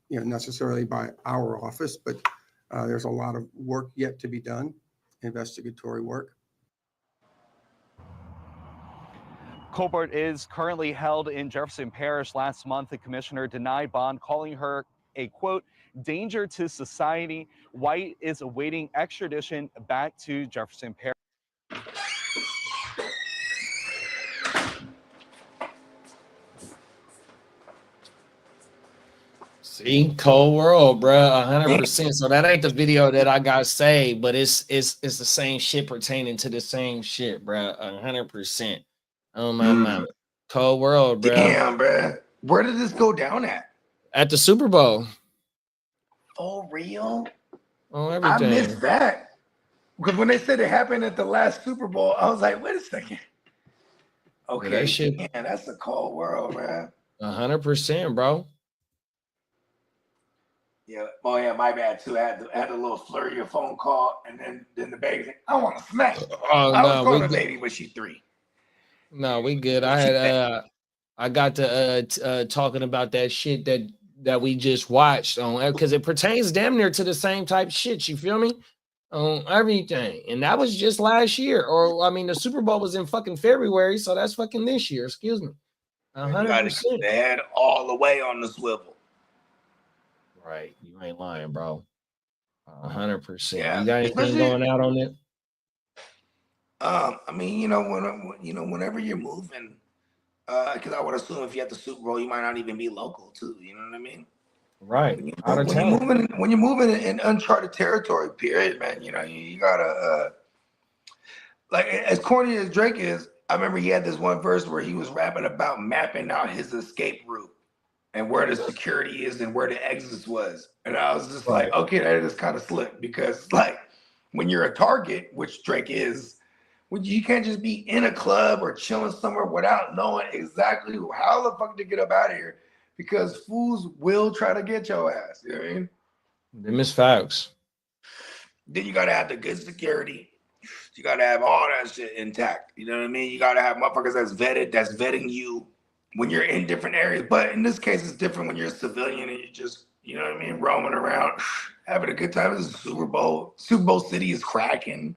necessarily by our office, but there's a lot of work yet to be done, investigatory work. Colbert is currently held in Jefferson Parish. Last month, the commissioner denied bond, calling her a, quote, danger to society. White is awaiting extradition back to Jefferson Parish. See, cold world, bro. 100%. So that ain't the video that I got saved, but it's the same shit pertaining to the same shit, bro. 100%. Oh my mama. Cold world, bro. Damn, bro. Where did this go down at the Super Bowl? For real? Oh, everything. I missed that. Because when they said it happened at the last Super Bowl, I was like, wait a second. Okay, that shit, man, that's a cold world, man. 100%, bro. Yeah. Oh yeah, my bad too. I had a little flurry of phone call, and then the baby said, "I want to smack." Oh I was no, calling we the good. baby, but she 3. No, we good. I got to talking about that shit that we just watched on, because it pertains damn near to the same type shit. You feel me? On everything, and that was just last year, or I mean, the Super Bowl was in fucking February, so that's fucking this year. Excuse me. 100%. The head all the way on the swivel. Right, you ain't lying, bro. 100%. Yeah, You got anything going out on it? I mean, whenever you're moving, because I would assume if you have the Super Bowl, you might not even be local too. You know what I mean? Right. When you're moving in uncharted territory, period, man. You gotta like, as corny as Drake is. I remember he had this one verse where he was rapping about mapping out his escape route and where the security is and where the exits was. And I was just like, okay, that is kind of slick, because like when you're a target, which Drake is, you can't just be in a club or chilling somewhere without knowing exactly how the fuck to get up out of here, because fools will try to get your ass. You know what I mean? Them is facts. Then you gotta have the good security. You gotta have all that shit intact. You know what I mean? You gotta have motherfuckers that's vetting you when you're in different areas. But in this case, it's different when you're a civilian and you're just, you know what I mean, roaming around, having a good time. This is Super Bowl. Super Bowl City is cracking.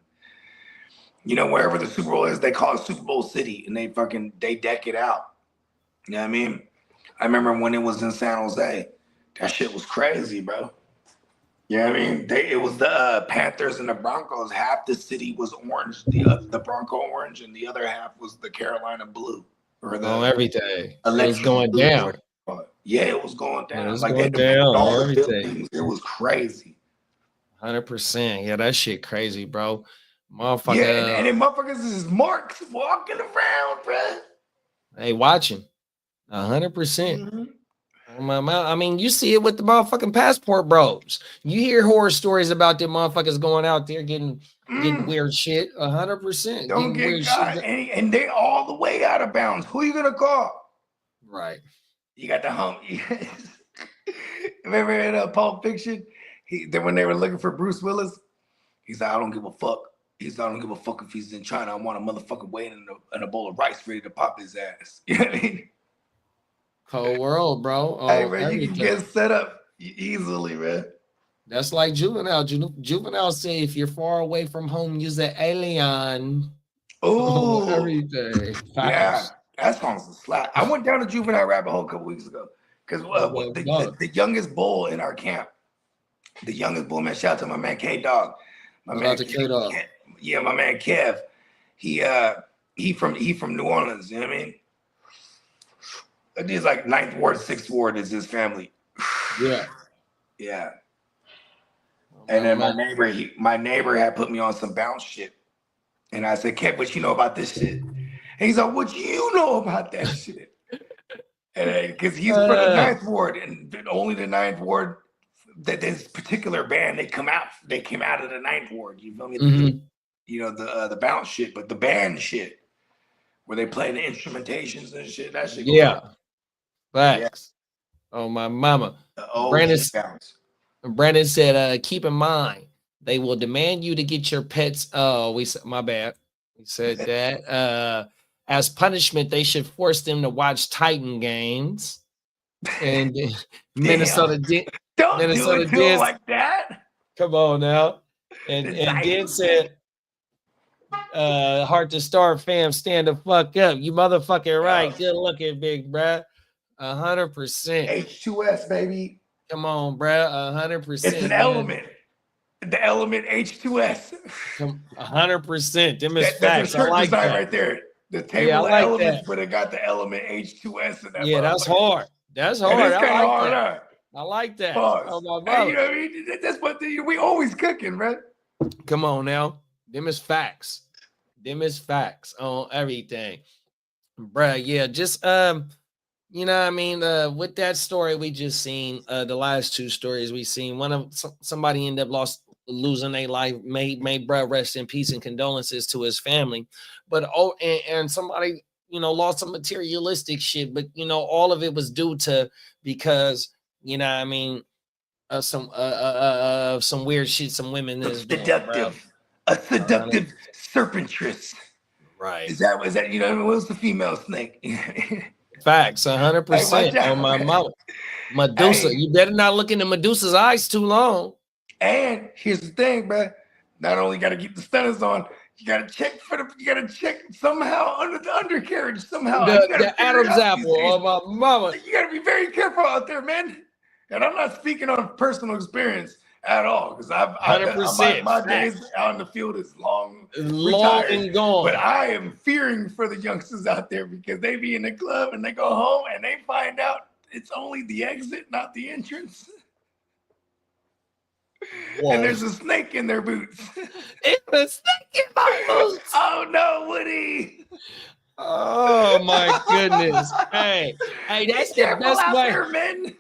Wherever the Super Bowl is, they call it Super Bowl City, and they deck it out. You know what I mean? I remember when it was in San Jose, that shit was crazy, bro. You know what I mean? It was the Panthers and the Broncos. Half the city was orange, the Bronco orange, and the other half was the Carolina blue. Or the everything. It was going down. Yeah, it was going down. It was like going down. all the Everything. buildings, it was crazy. 100%. Yeah, that shit crazy, bro. Motherfucker. Yeah, and then motherfuckers is marks walking around, bro. Hey, watching. 100%. I mean, you see it with the motherfucking passport bros. You hear horror stories about them motherfuckers going out there getting weird shit. 100%. Don't get caught. And they all the way out of bounds. Who you gonna call? Right. You got the hump. Remember in Pulp Fiction? When they were looking for Bruce Willis, he's like, I don't give a fuck. He's like, I don't give a fuck if he's in China. I want a motherfucker waiting in a bowl of rice ready to pop his ass. You know what I mean? Cold world, bro. Hey, man, you can get set up easily, man. That's like Juvenile. Juvenile say if you're far away from home, use an alien. Oh, everything. Yeah, that song's a slap. I went down to Juvenile rabbit hole a couple weeks ago because the youngest bull in our camp, the youngest bull, man, shout out to my man K-Dog. K-Dog. Yeah, my man Kev. He from New Orleans, you know what I mean? He's like 9th Ward, 6th Ward is his family. Yeah. Yeah. And then my neighbor had put me on some bounce shit. And I said, Kev, what you know about this shit? And he's like, what you know about that shit? And because he's from the 9th Ward, and only the 9th Ward, that this particular band, they came out of the 9th Ward. You feel me? Mm-hmm. The bounce shit, but the band shit, where they play the instrumentations and shit. That shit. Yeah. Facts. Yeah. Oh, my mama. Brandon said, keep in mind, they will demand you to get your pets. Oh, my bad. We said that. As punishment, they should force them to watch Titan games. And Minnesota did. Don't do it like that. Come on now. And Dan said, Heart to Star fam, stand the fuck up. You motherfucking right. Good looking, big bruh. 100%. H2S, baby. Come on, bruh. 100%. It's an element. The element H2S. 100%. Them is facts. That's a shirt I like design that. right there. The table of elements, but it got the element H2S in that. Yeah, that's hard. That's hard. It's kind of hard. I like that. Pause. Oh, my Hey, you know what I mean? That's what we always cooking, right? Come on now. Them is facts. Them is facts on everything. Bruh, yeah, just you know what I mean, with that story we just seen, the last two stories we seen, one of somebody ended up losing their life, may bruh rest in peace and condolences to his family, but and somebody, you know, lost some materialistic shit, but you know, all of it was due to because, you know what I mean, some weird shit some women is doing, seductive, a seductive serpentress. Right. Is that you know, what was the female snake? Facts, 100% Hey, on my mouth. Medusa, you better not look into Medusa's eyes too long. And here's the thing, bro. Not only got to keep the stunners on, you got to check somehow under the undercarriage somehow. The Adam's apple on my mama. You got to be very careful out there, man. And I'm not speaking on personal experience at all, because 100%. My days out in the field is long retired, and gone. But I am fearing for the youngsters out there because they be in the club and they go home and they find out it's only the exit, not the entrance. Whoa. And there's a snake in their boots. It's a snake in my boots. Oh no, Woody. Oh my goodness. Hey, that's the best way. There, men.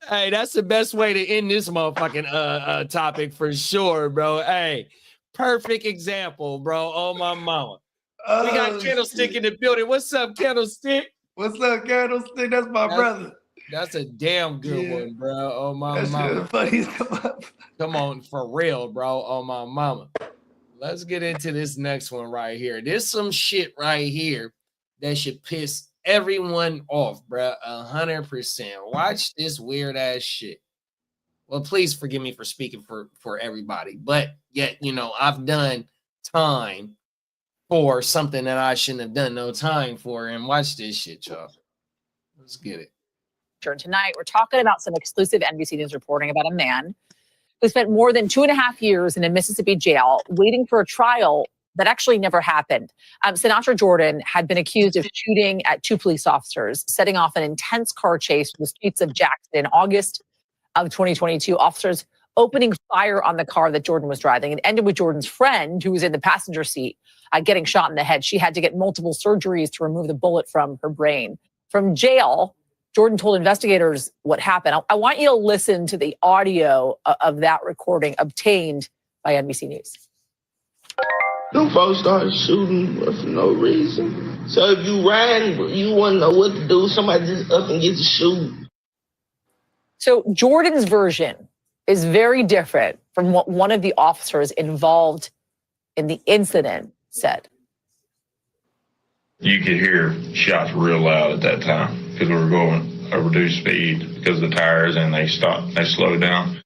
Hey, that's the best way to end this motherfucking topic for sure, bro. Hey, perfect example, bro. Oh my mama. We got Candlestick in the building. What's up, Candlestick? What's up, Candlestick? That's my brother. That's a damn good one, bro. Oh my mama. Funny. Come on, for real, bro. Oh my mama. Let's get into this next one right here. There's some shit right here that should piss everyone off, bro. 100%. Watch this weird ass shit. Well, please forgive me for speaking for everybody, but yet, you know, I've done time for something that I shouldn't have done no time for. And watch this shit, y'all. Let's get it. Tonight, we're talking about some exclusive NBC News reporting about a man who spent more than 2.5 years in a Mississippi jail waiting for a trial that actually never happened. Sinatra Jordan had been accused of shooting at 2 police officers, setting off an intense car chase through the streets of Jackson in August of 2022. Officers opening fire on the car that Jordan was driving. It ended with Jordan's friend, who was in the passenger seat, getting shot in the head. She had to get multiple surgeries to remove the bullet from her brain. From jail, Jordan told investigators what happened. I want you to listen to the audio of that recording obtained by NBC News. Them folks started shooting for no reason. So if you ran, you wouldn't know what to do. Somebody just up and get to shoot. So Jordan's version is very different from what one of the officers involved in the incident said. You could hear shots real loud at that time because we were going a reduced speed because of the tires, and they slowed down.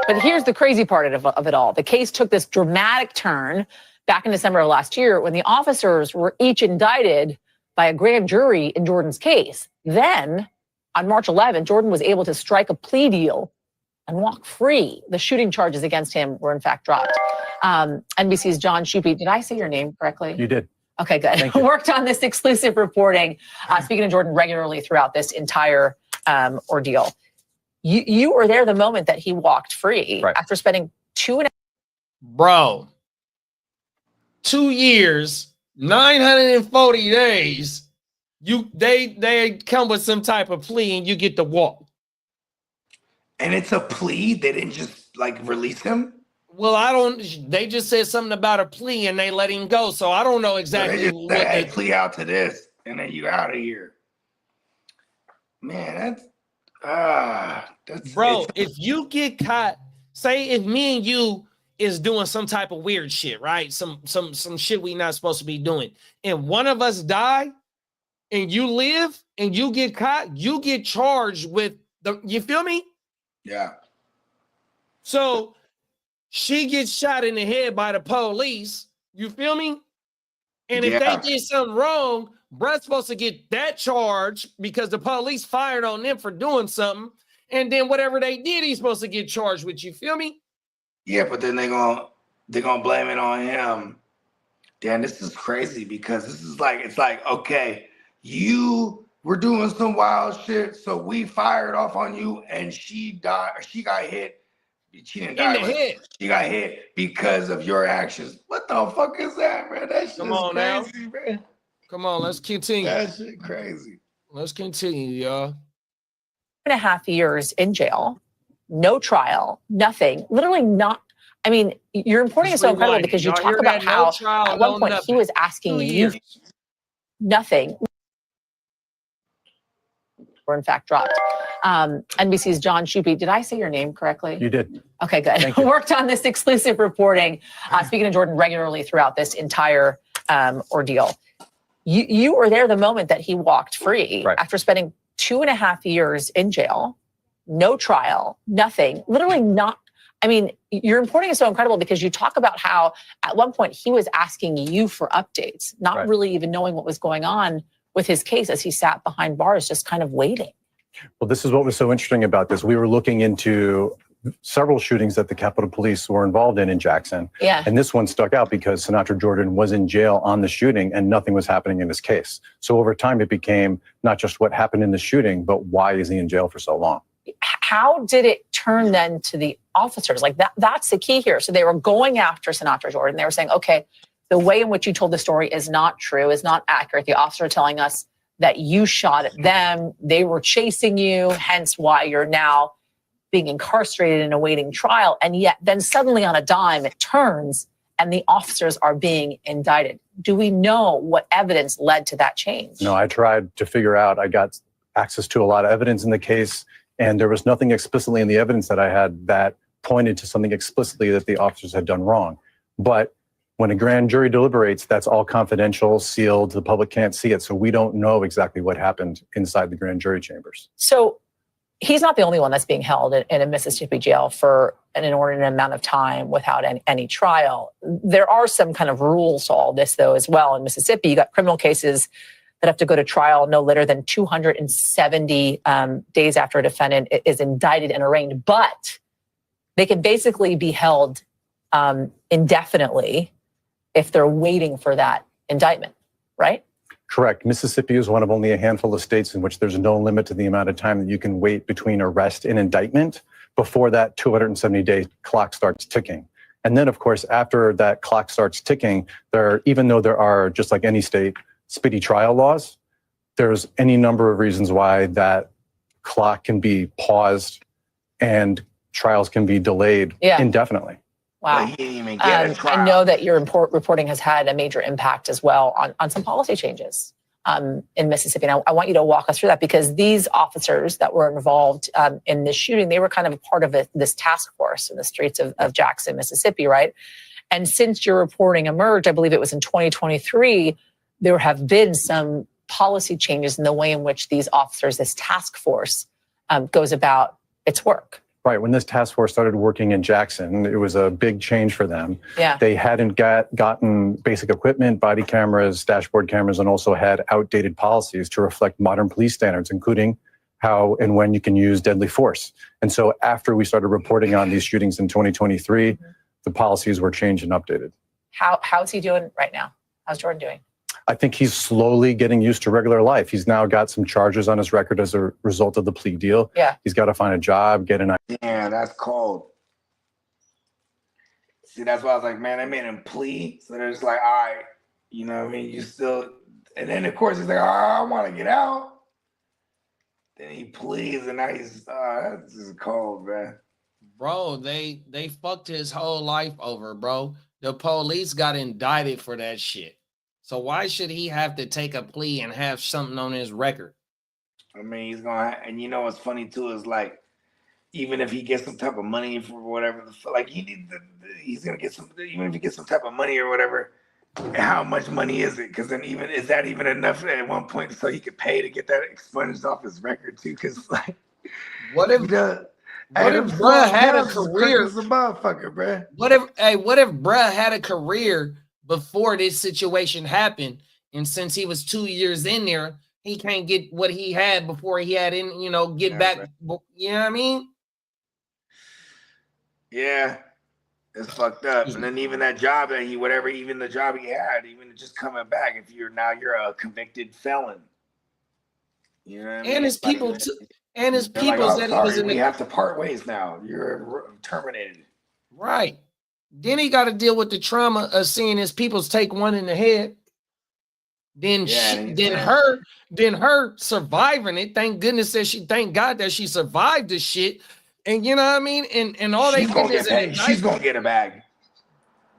But here's the crazy part of it all. The case took this dramatic turn back in December of last year when the officers were each indicted by a grand jury in Jordan's case. Then, on March 11, Jordan was able to strike a plea deal and walk free. The shooting charges against him were in fact dropped. NBC's John Shupe, did I say your name correctly? You did. Okay, good. Worked on this exclusive reporting, speaking to Jordan regularly throughout this entire ordeal. You were there the moment that he walked free after spending 2.5. Bro, 2 years, 940 days. They come with some type of plea and you get to walk. And it's a plea? They didn't just like release him? Well, they just said something about a plea and they let him go. So I don't know exactly what they plea out to this and then you out of here. Man, that's bro, if you get caught, say if me and you is doing some type of weird shit, right? Some shit we not supposed to be doing. And one of us die and you live and you get caught, you get charged with you feel me? Yeah. So she gets shot in the head by the police. You feel me? And if they did something wrong, bruh's supposed to get that charge because the police fired on them for doing something. And then whatever they did, he's supposed to get charged with. You feel me? Yeah, but then they're gonna blame it on him. Damn, this is crazy because this is like, it's like, okay, you we're doing some wild shit, so we fired off on you, and she died. She got hit. She didn't die. In the head. She got hit because of your actions. What the fuck is that, man? That shit Come is on now. crazy, man. Come on, let's continue. That shit crazy. Let's continue, y'all. 2.5 years in jail, no trial, nothing, literally not. I mean, your reporting is so incredible because you talk about how at one point he was asking you nothing. Were in fact dropped. NBC's John Shupe. Did I say your name correctly? You did. Okay, good. Worked on this exclusive reporting, speaking to Jordan regularly throughout this entire ordeal. You were there the moment that he walked free after spending 2.5 years in jail, no trial, nothing, literally not. I mean, your reporting is so incredible because you talk about how at one point he was asking you for updates, not really even knowing what was going on with his case as he sat behind bars, just kind of waiting. Well, this is what was so interesting about this. We were looking into several shootings that the Capitol Police were involved in Jackson. Yeah. And this one stuck out because Sinatra Jordan was in jail on the shooting and nothing was happening in this case. So over time, it became not just what happened in the shooting, but why is he in jail for so long? How did it turn then to the officers? Like that's the key here. So they were going after Sinatra Jordan. They were saying, okay, the way in which you told the story is not true, is not accurate. The officer telling us that you shot at them. They were chasing you, hence why you're now being incarcerated and awaiting trial. And yet then suddenly on a dime, it turns and the officers are being indicted. Do we know what evidence led to that change? No, I tried to figure out. I got access to a lot of evidence in the case, and there was nothing explicitly in the evidence that I had that pointed to something explicitly that the officers had done wrong. But when a grand jury deliberates, that's all confidential, sealed, the public can't see it. So we don't know exactly what happened inside the grand jury chambers. So he's not the only one that's being held in a Mississippi jail for an inordinate amount of time without any trial. There are some kind of rules to all this, though, as well. In Mississippi, you got criminal cases that have to go to trial no later than 270 days after a defendant is indicted and arraigned. But they can basically be held indefinitely if they're waiting for that indictment, right? Correct. Mississippi is one of only a handful of states in which there's no limit to the amount of time that you can wait between arrest and indictment before that 270-day clock starts ticking. And then, of course, after that clock starts ticking, even though there are, just like any state, speedy trial laws, there's any number of reasons why that clock can be paused and trials can be delayed indefinitely. Wow. I know that your reporting has had a major impact as well on some policy changes in Mississippi. And I want you to walk us through that because these officers that were involved in this shooting, they were kind of a part of this task force in the streets of Jackson, Mississippi, right? And since your reporting emerged, I believe it was in 2023, there have been some policy changes in the way in which these officers, this task force, goes about its work. Right. When this task force started working in Jackson, it was a big change for them. Yeah. They hadn't gotten basic equipment, body cameras, dashboard cameras, and also had outdated policies to reflect modern police standards, including how and when you can use deadly force. And so after we started reporting on these shootings in 2023, the policies were changed and updated. How's he doing right now? How's Jordan doing? I think he's slowly getting used to regular life. He's now got some charges on his record as a result of the plea deal. Yeah. He's got to find a job, get an... Yeah, that's cold. See, that's why I was like, man, I made him plea. So they're just like, all right, you know what I mean? You still... And then, of course, he's like, oh, I want to get out. Then he pleads, and now he's... that's just cold, man. Bro, they fucked his whole life over, bro. The police got indicted for that shit. So why should he have to take a plea and have something on his record? I mean, he's gonna, and you know what's funny too is like, even if he gets some type of money for whatever, like he's gonna get some, even if he gets some type of money or whatever. How much money is it? Because then is that even enough at one point so he could pay to get that expunged off his record too? Because like, what if bruh had a career? As a motherfucker, bruh. What if bruh had a career before this situation happened, and since he was 2 years in there, he can't get what he had before he had get back. Right. You know what I mean? Yeah, it's fucked up. And then even that job that even the job he had, even just coming back, if you're a convicted felon. You know what I mean? And his Like, people, and his they're like, people "Oh, said he was sorry, in we the have to part ways now. You're terminated." right. Then he got to deal with the trauma of seeing his peoples take one in the head. Then then her surviving it. Thank goodness that thank God that she survived this shit. And you know what I mean? And all She's they gonna did is get paid. She's gonna get a bag.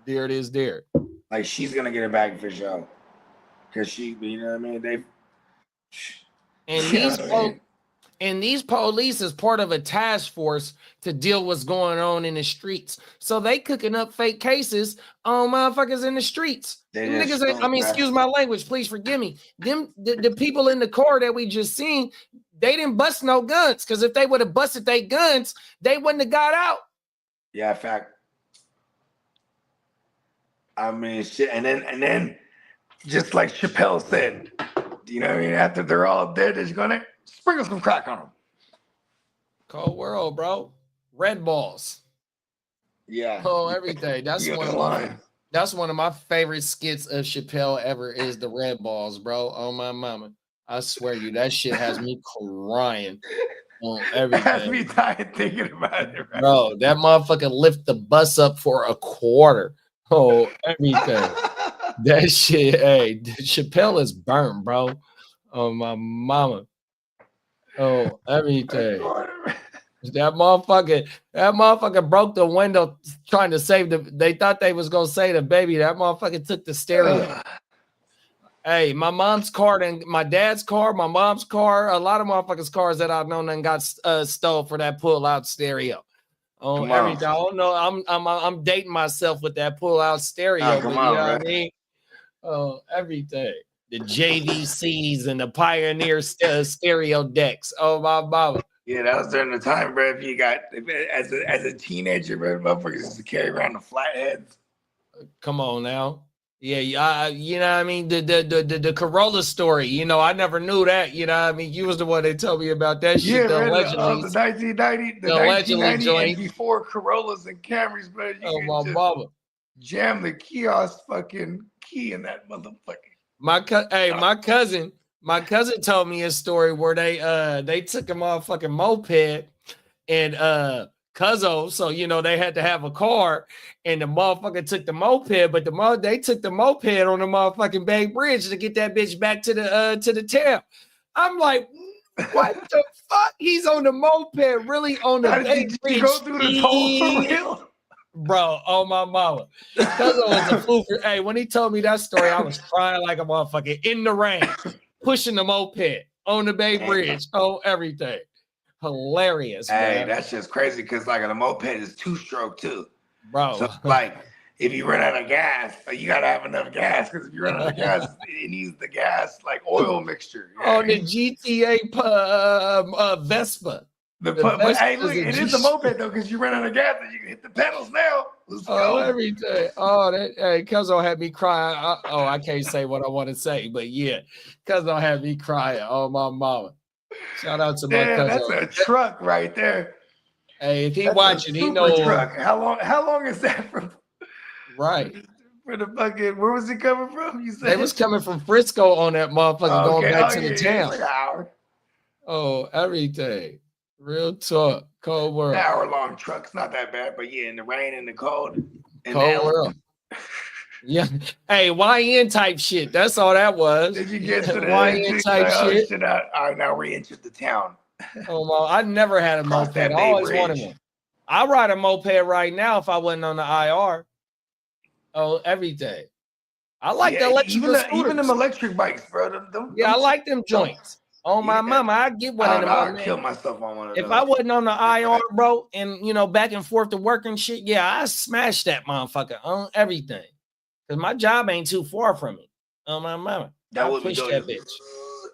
There it is. There. Like she's gonna get a bag for sure. Cause she, you know what I mean? And these police is part of a task force to deal what's going on in the streets. So they cooking up fake cases on motherfuckers in the streets. Them niggas ain't, I mean, excuse my language, please forgive me. The people in the car that we just seen, they didn't bust no guns. Because if they would have busted their guns, they wouldn't have got out. Yeah, fact. I mean, shit. And then, just like Chappelle said, you know what I mean? After they're all dead, they're gonna sprinkle some crack on them. Cold world, bro. Red balls. Yeah. Oh, everything. That's one of my favorite skits of Chappelle ever is the red balls, bro. Oh my mama. I swear you, that shit has me crying on everything. Has me tired thinking about it, right? Bro, that motherfucker lift the bus up for a quarter. Oh, everything. That shit, hey, Chappelle is burnt, bro. Oh my mama. Oh, everything. That motherfucker broke the window trying to save they thought they was gonna save the baby. That motherfucker took the stereo. Hey, my mom's car and my dad's car, my mom's car, a lot of motherfuckers' cars that I've known and got stole for that pull-out stereo. Oh, everything. I don't know. I'm dating myself with that pull-out stereo. Come but on, you know bro. what I mean? Oh, everything. The JVCs and the Pioneer stereo decks. Oh my mama. Yeah, that was during the time, bro. If you got as a teenager, bro, motherfuckers used to carry around the flatheads. Come on now. Yeah, you know what I mean? The Corolla story, you know, I never knew that, you know what I mean? You was the one that told me about that shit. Yeah, The man, allegedly, the 1990, the allegedly 1990 joint. and before Corollas and Camrys, bro. You Oh could my just mama. jam the kiosk fucking key in that motherfucker. My cousin told me a story where they took a motherfucking moped and Cuzzo, so you know they had to have a car, and the motherfucker took the moped, but they took the moped on the motherfucking Bay Bridge to get that bitch back to the town. I'm like, what the fuck? He's on the moped, really on the Bay Bridge. Go through the toll for real? Bro, oh my mama. Cuzzo was a fool for, hey, when he told me that story, I was crying like a motherfucker in the rain, pushing the moped on the Bay Bridge. Oh, everything. Hilarious, Hey, man. that's just crazy because like a moped is 2-stroke too, bro. So like if you run out of gas, you gotta have enough gas because if you run out of gas, it needs the gas like oil mixture. On the GTA Vespa. But hey, look, it is a moped though because you run out of gas and you can hit the pedals now. Let's go. Everything. Oh, that hey, Cuzzo had me crying. I can't say what I want to say, but yeah, Cuzzo had me crying. Oh my mama. Shout out to my cousin. That's a truck right there. Hey, if he watching, he knows. Truck. How long is that from? Right. For the fucking, where was it coming from? You said they was coming from Frisco on that motherfucker going back to the town. Like an hour. Oh, everything. Real talk. Cold world. An hour-long truck's not that bad, but yeah, in the rain and the cold. Cold world. Yeah. Hey, YN type shit. That's all that was. Did you get to the YN type shit? All right, now re-entered the town. Oh, well, I never had a moped. I always wanted one. I ride a moped right now if I wasn't on the IR. Oh, everything. I like the electric even them electric bikes, bro. I like them joints. Oh my mama, I get one of them. I'd kill myself on one of those. If I wasn't on the IR, bro, and you know, back and forth to work and shit, yeah, I smashed that motherfucker on everything. Cause my job ain't too far from it. Oh my mama. That would push be that bitch.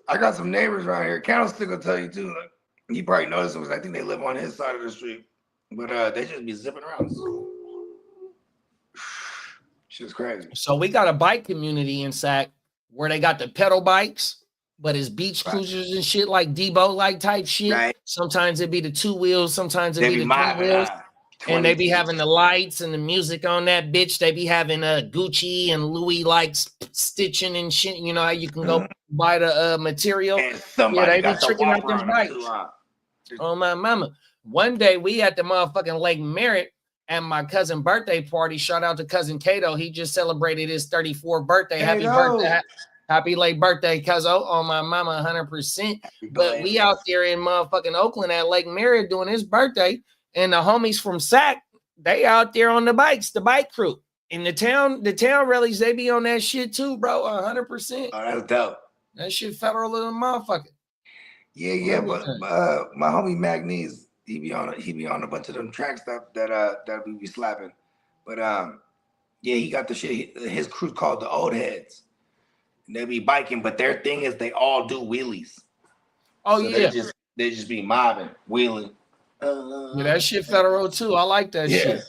I got some neighbors around here. Candlestick will tell you too. Like, he probably noticed it because I think they live on his side of the street. But they just be zipping around. Shit's crazy. So we got a bike community in Sac where they got the pedal bikes, but it's beach cruisers and shit like Debo like type shit. Right. Sometimes it be the 2 wheels, sometimes it They be be the 3 wheels. And they be 20. having the lights and the music on that bitch. They be having Gucci and Louis like stitching and shit. You know how you can go buy the material. And somebody They be got the tricking out whopper them on them bikes. too, huh? Oh my mama. One day we at the motherfucking Lake Merritt at my cousin birthday party. Shout out to cousin Kato. He just celebrated his 34th birthday. Happy birthday. Happy late birthday, cuzzo. On my mama 100%. But we out there in motherfucking Oakland at Lake Merritt doing his birthday. And the homies from SAC, they out there on the bikes, the bike crew. In the town rallies, they be on that shit too, bro. 100%. Oh, that's dope. That shit federal little motherfucker. Yeah, but my homie Magnes, he be on a bunch of them track stuff that we be slapping. But yeah, he got the shit. His crew's called the Old Heads. And they be biking, but their thing is they all do wheelies. Oh so yeah, they just be mobbing, wheeling. Yeah, that shit federal too. I like that shit.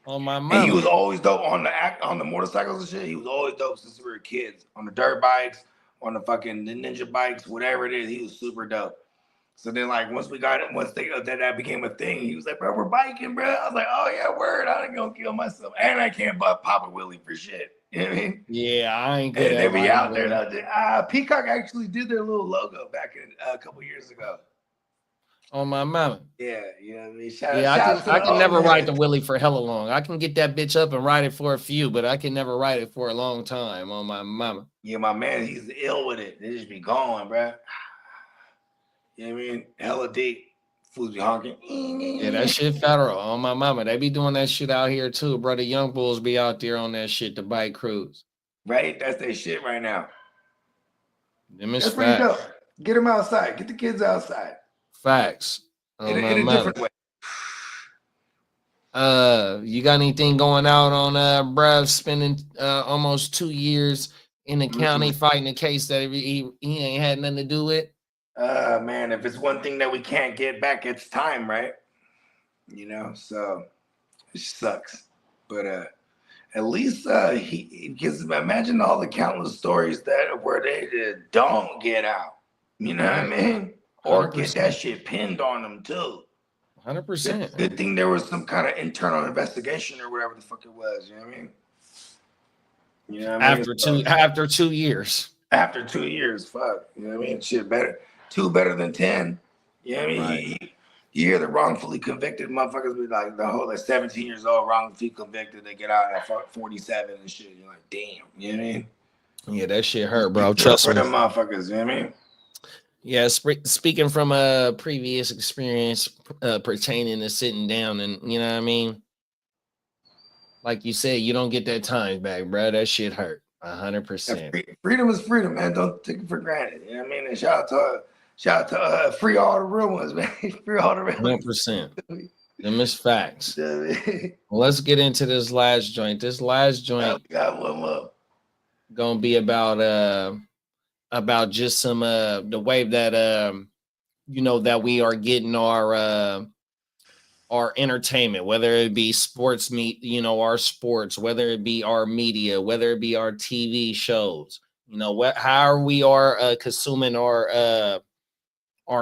On my mama. And he was always dope on the motorcycles and shit. He was always dope since we were kids. On the dirt bikes, on the ninja bikes, whatever it is, he was super dope. So then, like, once that became a thing, he was like, "Bro, we're biking, bro." I was like, "Oh yeah, word. I ain't gonna kill myself, and I can't pop a wheelie for shit." You know what I mean? Yeah, I ain't good. And they be out there. Peacock actually did their little logo back in a couple years ago. On my mama. Yeah, you know what I mean? I can never ride the Willie for hella long. I can get that bitch up and ride it for a few, but I can never ride it for a long time. On my mama. Yeah, my man, he's ill with it. They just be going, bro. You know what I mean? Hella deep. Fools be honking. Yeah, that shit federal. On my mama. They be doing that shit out here too, bro. The young bulls be out there on that shit, the bike crews. Right? That's their shit right now. That's pretty dope. Get them outside. Get the kids outside. Facts. In a different way. You got anything going out on bruh spending almost 2 years in the county fighting a case that he ain't had nothing to do with? Man, if it's one thing that we can't get back, it's time, right? You know, so it sucks. But at least because imagine all the countless stories where they don't get out. You know what I mean? Or 100%. Get that shit pinned on them too. 100%. Good thing there was some kind of internal investigation or whatever the fuck it was. You know what I mean? You know what I mean? After 2 years. After 2 years, fuck. You know what I mean? Shit better. 2 better than 10. You know what I mean? Right. You hear the wrongfully convicted motherfuckers be like the whole 17 years old, wrongfully convicted, they get out at 47 and shit. You're like, damn. You know what I mean? Yeah, that shit hurt, bro. Trust me. For them motherfuckers, you know what I mean? Yeah, speaking from a previous experience pertaining to sitting down, and you know what I mean? Like you said, you don't get that time back, bro. That shit hurt 100%. Freedom is freedom, man. Don't take it for granted. You know what I mean? And shout out to free all the real ones, man. Free all the real 100%. Them is facts. Well, let's get into this last joint. This last joint got one more. Gonna be about just some the way that you know that we are getting our entertainment, whether it be sports our sports, whether it be our media, whether it be our TV shows, you know, how we are consuming our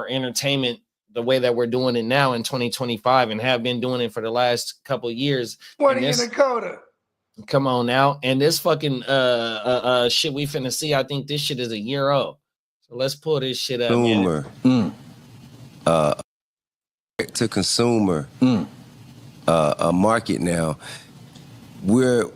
entertainment the way that we're doing it now in 2025 and have been doing it for the last couple of years. 20 in Dakota. Come on now. And this fucking shit we finna see, I think this shit is a year old. So let's pull this shit up. Consumer. To consumer a market now where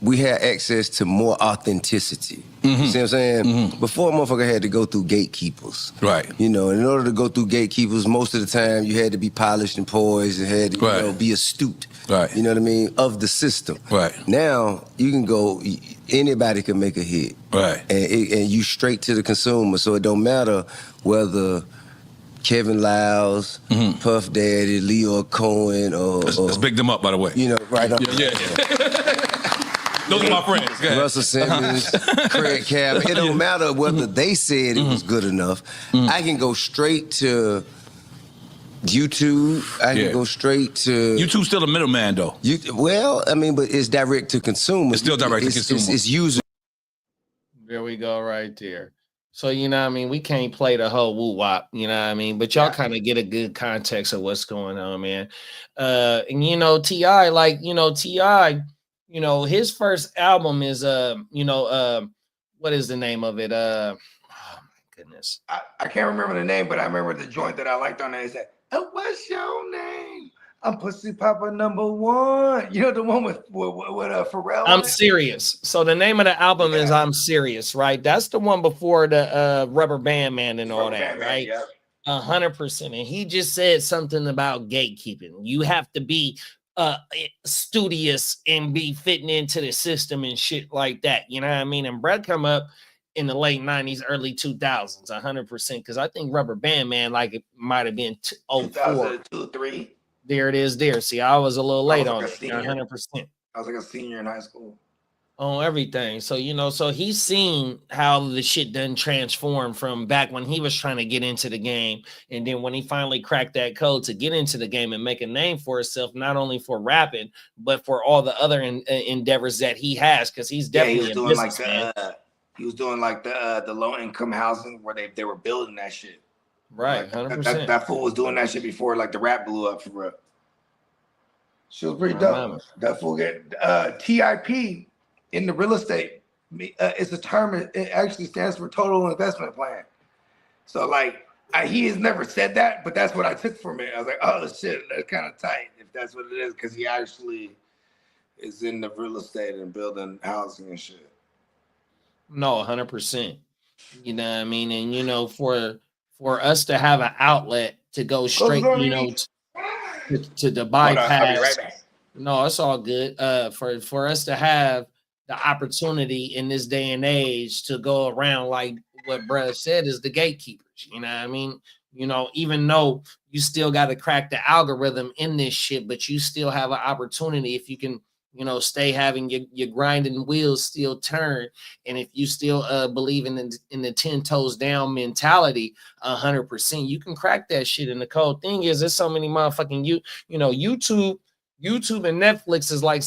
we have access to more authenticity. You see what I'm saying? Before, a motherfucker had to go through gatekeepers. Right. You know, in order to go through gatekeepers, most of the time you had to be polished and poised and had to you know, be astute. Right. You know what I mean? Of the system. Right. Now you can go, anybody can make a hit. Right. And you straight to the consumer. So it don't matter whether Kevin Lyles, Puff Daddy, Leo Cohen, or let's big them up, by the way. You know, right up. Yeah. Those are my friends. Russell Simmons, Craig Cab. It don't matter whether they said it was good enough. I can go straight to YouTube. I can go straight to YouTube's still the middleman, though. Well, I mean, but it's direct to consumer. It's still direct to consumer. It's user. There we go, right there. So, you know what I mean? We can't play the whole woo-wop, you know what I mean? But y'all kind of get a good context of what's going on, man. And, you know, T.I., you know, his first album is what is the name of it? Oh my goodness. I can't remember the name, but I remember the joint that I liked on there. It said, "Oh, what's your name? I'm Pussy Papa #1." You know the one with Pharrell. I'm Serious. So the name of the album is I'm Serious, right? That's the one before the Rubber Band Man and all that, right? 100%. And he just said something about gatekeeping. You have to be studious and be fitting into the system and shit like that. You know what I mean? And Brett come up in the late 90s, early 2000s, 100%. Because I think Rubber Band Man, like it might have been 04. 2002, 3. There it is there. See, I was a little late on it. 100%. I was like a senior in high school. On everything. So, you know, so he's seen how the shit done transform from back when he was trying to get into the game. And then when he finally cracked that code to get into the game and make a name for himself, not only for rapping, but for all the other endeavors that he has. Cause he's definitely he was doing like the low income housing where they were building that shit. Right. Like, 100%. that fool was doing that shit before like the rap blew up for real. She was pretty dope. That fool get TIP in the real estate. It's a term. It actually stands for total investment plan. So like he has never said that, but that's what I took from it. I was like, oh shit, that's kind of tight if that's what it is, because he actually is in the real estate and building housing and shit. No, 100%. You know what I mean? And you know, for us to have an outlet to go straight, you know, to the bypass. I'll be right back. No, it's all good. For us to have the opportunity in this day and age to go around, like what Brad said, is the gatekeepers. You know what I mean? You know, even though you still got to crack the algorithm in this shit, but you still have an opportunity if you can, you know, stay having your grinding wheels still turn. And if you still believe in the 10 toes down mentality, 100%, you can crack that shit. And the cold thing is, there's so many motherfucking YouTube and Netflix is like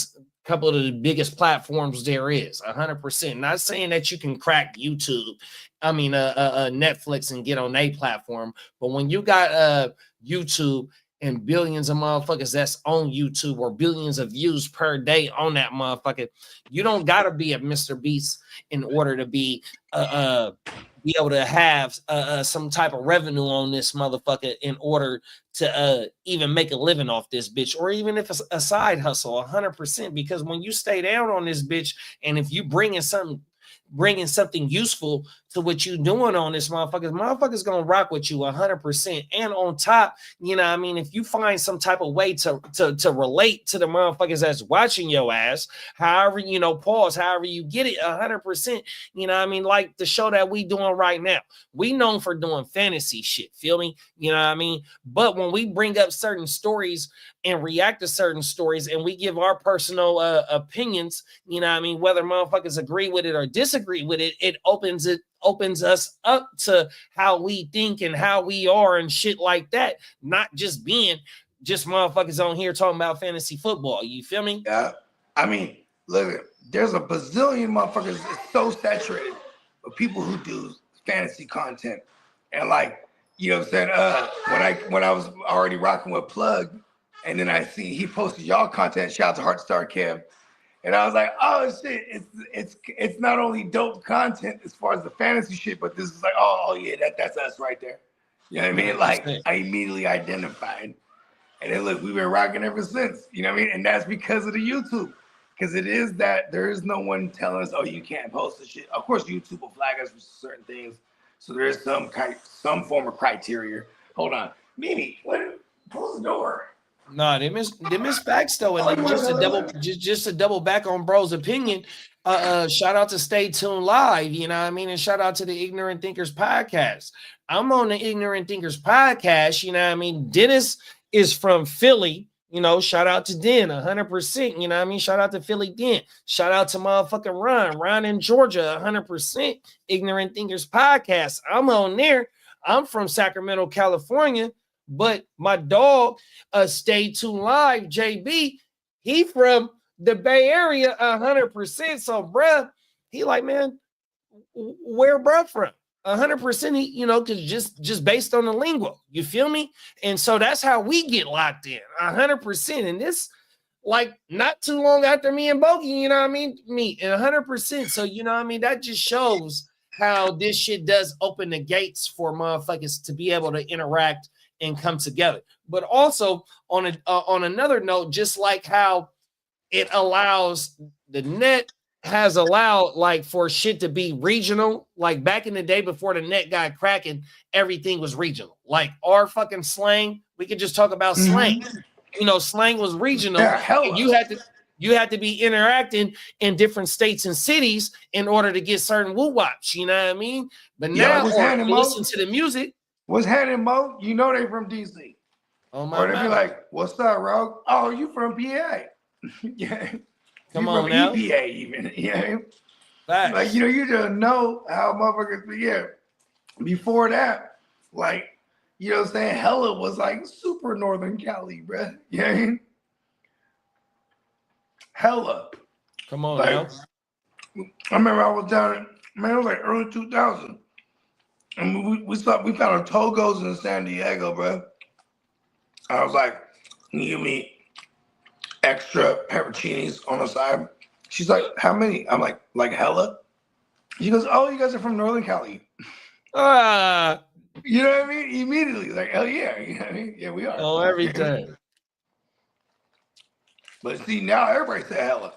couple of the biggest platforms there is. 100%. Not saying that you can crack YouTube, Netflix, and get on a platform, but when you got YouTube and billions of motherfuckers that's on YouTube, or billions of views per day on that motherfucker, you don't gotta be a Mr. Beast in order to be able to have some type of revenue on this motherfucker in order to even make a living off this bitch, or even if it's a side hustle. 100%. Because when you stay down on this bitch, and if you bringing something useful to what you doing on this motherfuckers gonna rock with you 100%. And on top, you know what I mean, if you find some type of way to relate to the motherfuckers that's watching your ass, however, you know, however you get it, 100%, you know what I mean, like the show that we doing right now, we known for doing fantasy shit, feel me, you know what I mean? But when we bring up certain stories and react to certain stories, and we give our personal opinions, you know what I mean, whether motherfuckers agree with it or disagree with it, it opens us up to how we think and how we are and shit like that, not just being just motherfuckers on here talking about fantasy football. You feel me? Yeah. I mean, look, there's a bazillion motherfuckers. It's so saturated with people who do fantasy content. And like, you know what I'm saying? When I was already rocking with Plug, and then I see he posted y'all content, shout out to Heartstar Kev. And I was like, oh shit, it's not only dope content as far as the fantasy shit, but this is like, oh yeah, that's us right there. You know what I mean? Like, I immediately identified. And then look, we've been rocking ever since. You know what I mean? And that's because of the YouTube. Because it is that there is no one telling us, oh, you can't post this shit. Of course, YouTube will flag us for certain things. So there is some form of criteria. Hold on. Mimi, close the door. No, them is facts though, and just to double back on bro's opinion. Shout out to Stay Tuned Live, you know what I mean, and shout out to the Ignorant Thinkers podcast. I'm on the Ignorant Thinkers podcast, you know what I mean. Dennis is from Philly, you know. Shout out to Den, 100%, you know what I mean. Shout out to Philly Den. Shout out to motherfucking Ron in Georgia, 100%. Ignorant Thinkers podcast. I'm on there. I'm from Sacramento, California. But my dog, Stay Tuned Live, JB, he from the Bay Area 100%. So, bruh, he like, man, where bruh from? 100%, he, you know, because just based on the lingo, you feel me? And so that's how we get locked in, 100%. And this, like not too long after me and Bogey, you know what I mean? Me, 100%. So, you know what I mean? That just shows how this shit does open the gates for motherfuckers to be able to interact and come together. But also on another note, just like how it allows, the net has allowed like for shit to be regional. Like back in the day before the net got cracking, everything was regional. Like our fucking slang, we could just talk about slang. You know, slang was regional. Yeah, and you had to be interacting in different states and cities in order to get certain woo-wops, you know what I mean? But now, or listen to the music. What's happening, Mo? You know they from DC. Oh my Or they be God. like, what's up, Rogue? Oh, you from PA. Yeah. Come you on from now. EPA even. Yeah. Facts. Like, you know, you just know how motherfuckers be here. Before that, like, you know what I'm saying? Hella was like super Northern Cali, bruh. Yeah. Hella. Come on like, now. I remember I was down, man, it was like early 2000. And we found a Togo's in San Diego, bro. I was like, can you give me extra pepperoncinis on the side? She's like, how many? I'm like hella? She goes, oh, you guys are from Northern Cali. You know what I mean? Immediately, like, hell yeah. You know what I mean? Yeah, we are. Oh, everything. But see, now everybody say hella.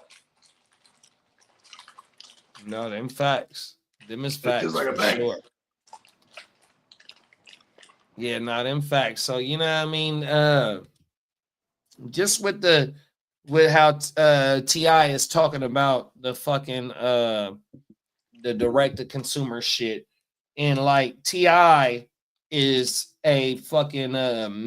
No, them facts. Them is facts. just like a for thing. sure. Yeah, no, them facts. So you know what I mean? Just with how T.I. is talking about the fucking the direct to consumer shit. And like T.I. is a fucking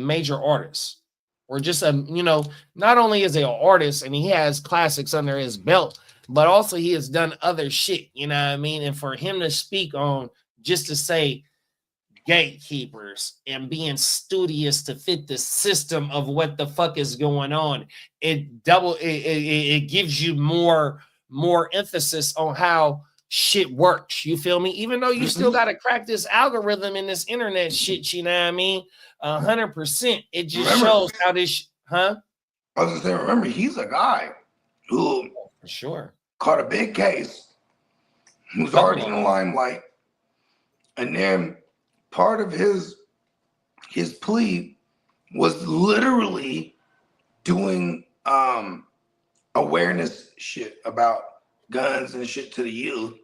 major artist. Or just not only is he an artist and he has classics under his belt, but also he has done other shit, you know what I mean? And for him to speak on, just to say gatekeepers and being studious to fit the system of what the fuck is going on, it gives you more emphasis on how shit works. You feel me? Even though you still got to crack this algorithm in this internet shit, you know what I mean? 100%. It just shows how this, huh? I was gonna say, remember, he's a guy who for sure caught a big case, who's already in the limelight, and then part of his plea was literally doing awareness shit about guns and shit to the youth.